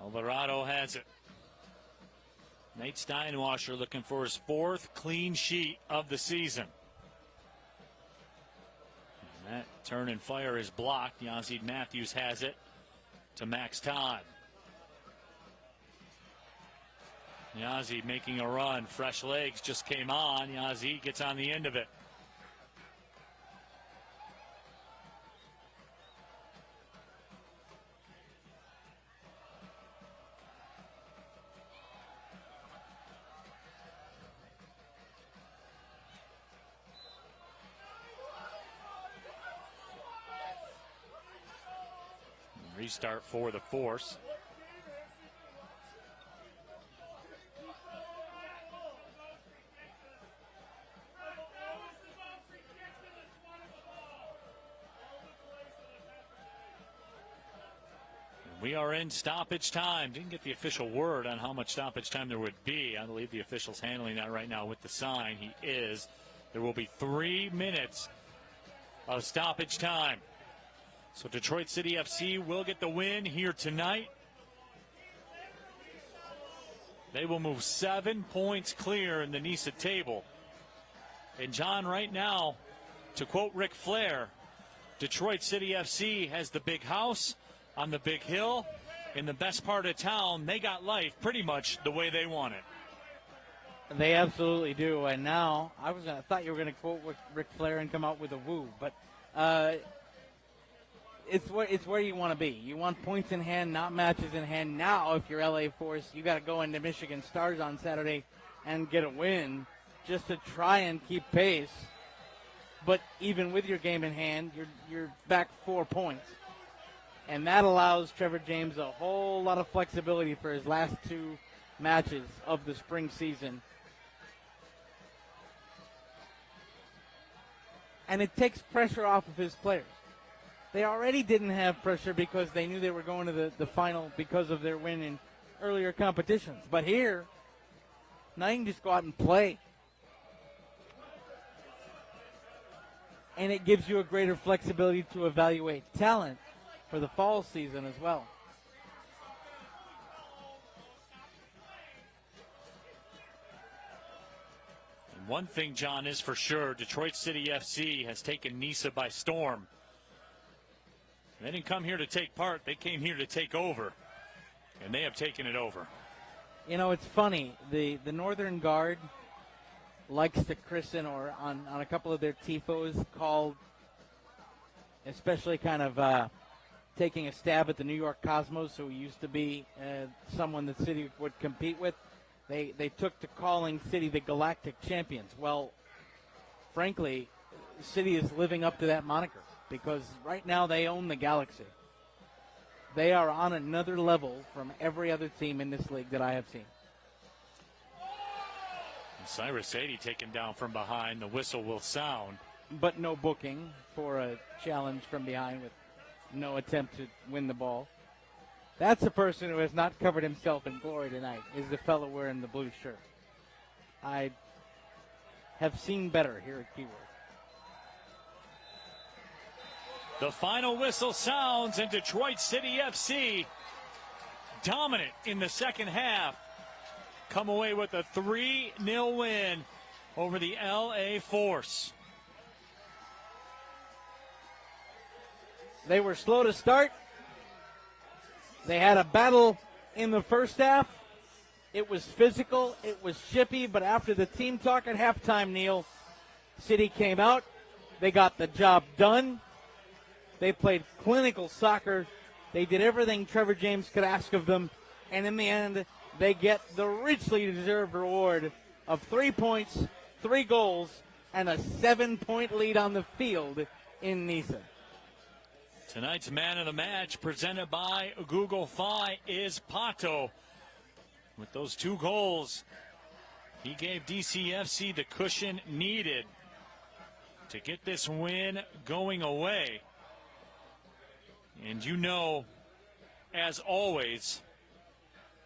Alvarado has it. Nate Steinwasser looking for his 4th clean sheet of the season. And that turn and fire is blocked. Yazid Matthews has it to Max Todd. Yazid making a run. Fresh legs just came on. Yazid gets on the end of it. Restart for the Force. We are in stoppage time. Didn't get the official word on how much stoppage time there would be. I believe the official's handling that right now with the sign. He is. There will be 3 minutes of stoppage time. So Detroit City FC will get the win here tonight. They will move 7 points clear in the NISA table. And John, right now, to quote Ric Flair, Detroit City FC has the big house on the big hill in the best part of town. They got life pretty much the way they want it. They absolutely do. And now, I thought you were going to quote Ric Flair and come out with a woo, but it's where you want to be. You want points in hand, not matches in hand. Now, if you're LA Force, you got to go into Michigan Stars on Saturday and get a win just to try and keep pace. But even with your game in hand, you're back 4 points. And that allows Trevor James a whole lot of flexibility for his last 2 matches of the spring season. And it takes pressure off of his players. They already didn't have pressure because they knew they were going to the final because of their win in earlier competitions. But here, now you can just go out and play. And it gives you a greater flexibility to evaluate talent for the fall season as well. And one thing, John, is for sure, Detroit City FC has taken NISA by storm. They didn't come here to take part. They came here to take over. And they have taken it over. You know, it's funny. The Northern Guard likes to christen, or on a couple of their tifos, called, especially kind of taking a stab at the New York Cosmos, who used to be someone that City would compete with. They took to calling City the Galactic Champions. Well, frankly, City is living up to that moniker, because right now they own the Galaxy. They are on another level from every other team in this league that I have seen. And Cyrus Sadie taken down from behind. The whistle will sound. But no booking for a challenge from behind with no attempt to win the ball. That's a person who has not covered himself in glory tonight, is the fellow wearing the blue shirt. I have seen better here at Keyworth. The final whistle sounds, and Detroit City FC, dominant in the second half, come away with a 3-0 win over the LA Force. They were slow to start. They had a battle in the first half. It was physical. It was chippy. But after the team talk at halftime, Neil, City came out. They got the job done. They played clinical soccer. They did everything Trevor James could ask of them. And in the end, they get the richly deserved reward of 3 points, 3 goals, and a 7-point lead on the field in NISA. Tonight's man of the match, presented by Google Fi, is Pato. With those 2 goals, he gave DCFC the cushion needed to get this win going away. And you know, as always,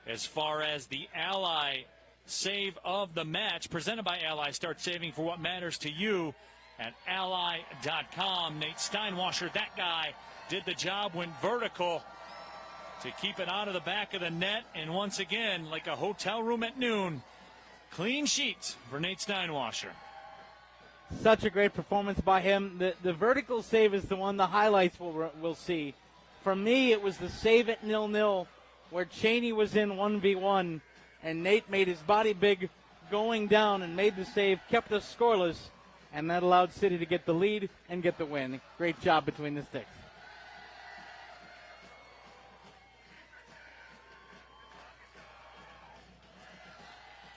as far as the Ally save of the match, presented by Ally. Start saving for what matters to you at ally.com. Nate Steinwasser, that guy, did the job, went vertical to keep it out of the back of the net. And once again, like a hotel room at noon, clean sheets for Nate Steinwasser. Such a great performance by him. The vertical save is the one the highlights we'll see. For me, it was the save at 0-0 where Cheney was in 1v1, and Nate made his body big going down and made the save, kept us scoreless, and that allowed City to get the lead and get the win. Great job between the sticks.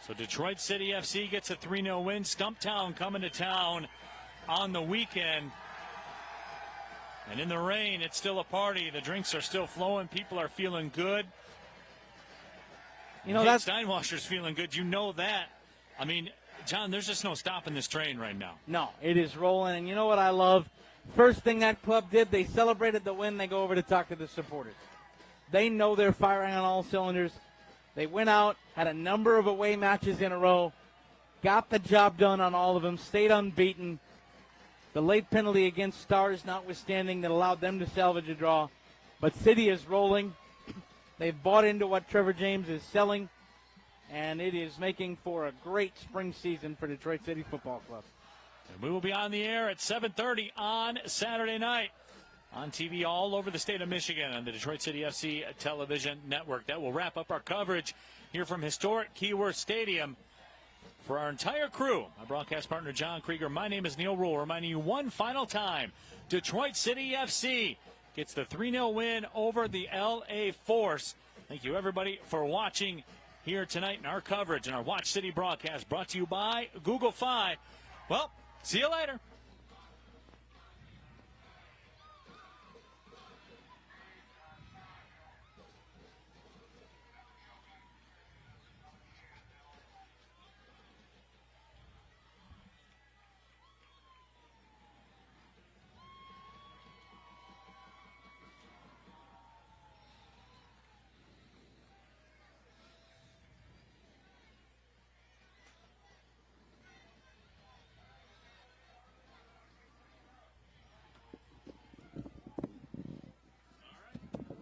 So Detroit City FC gets a 3-0 win. Stumptown coming to town on the weekend. And in the rain, it's still a party. The drinks are still flowing. People are feeling good. You know, Nate Steinwasser's feeling good. You know that. I mean, John, there's just no stopping this train right now. No, it is rolling. And you know what I love? First thing that club did, they celebrated the win. They go over to talk to the supporters. They know they're firing on all cylinders. They went out, had a number of away matches in a row, got the job done on all of them, stayed unbeaten. The late penalty against Stars notwithstanding that allowed them to salvage a draw. But City is rolling. They've bought into what Trevor James is selling, and it is making for a great spring season for Detroit City Football Club. And we will be on the air at 7:30 on Saturday night on TV all over the state of Michigan on the Detroit City FC television network. That will wrap up our coverage here from historic Keyworth Stadium. For our entire crew, my broadcast partner John Krieger, my name is Neil Rule, reminding you one final time, Detroit City FC gets the 3-0 win over the LA Force. Thank you, everybody, for watching here tonight in our coverage and our Watch City broadcast brought to you by Google Fi. Well, see you later.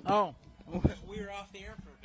Oh, we were off the air for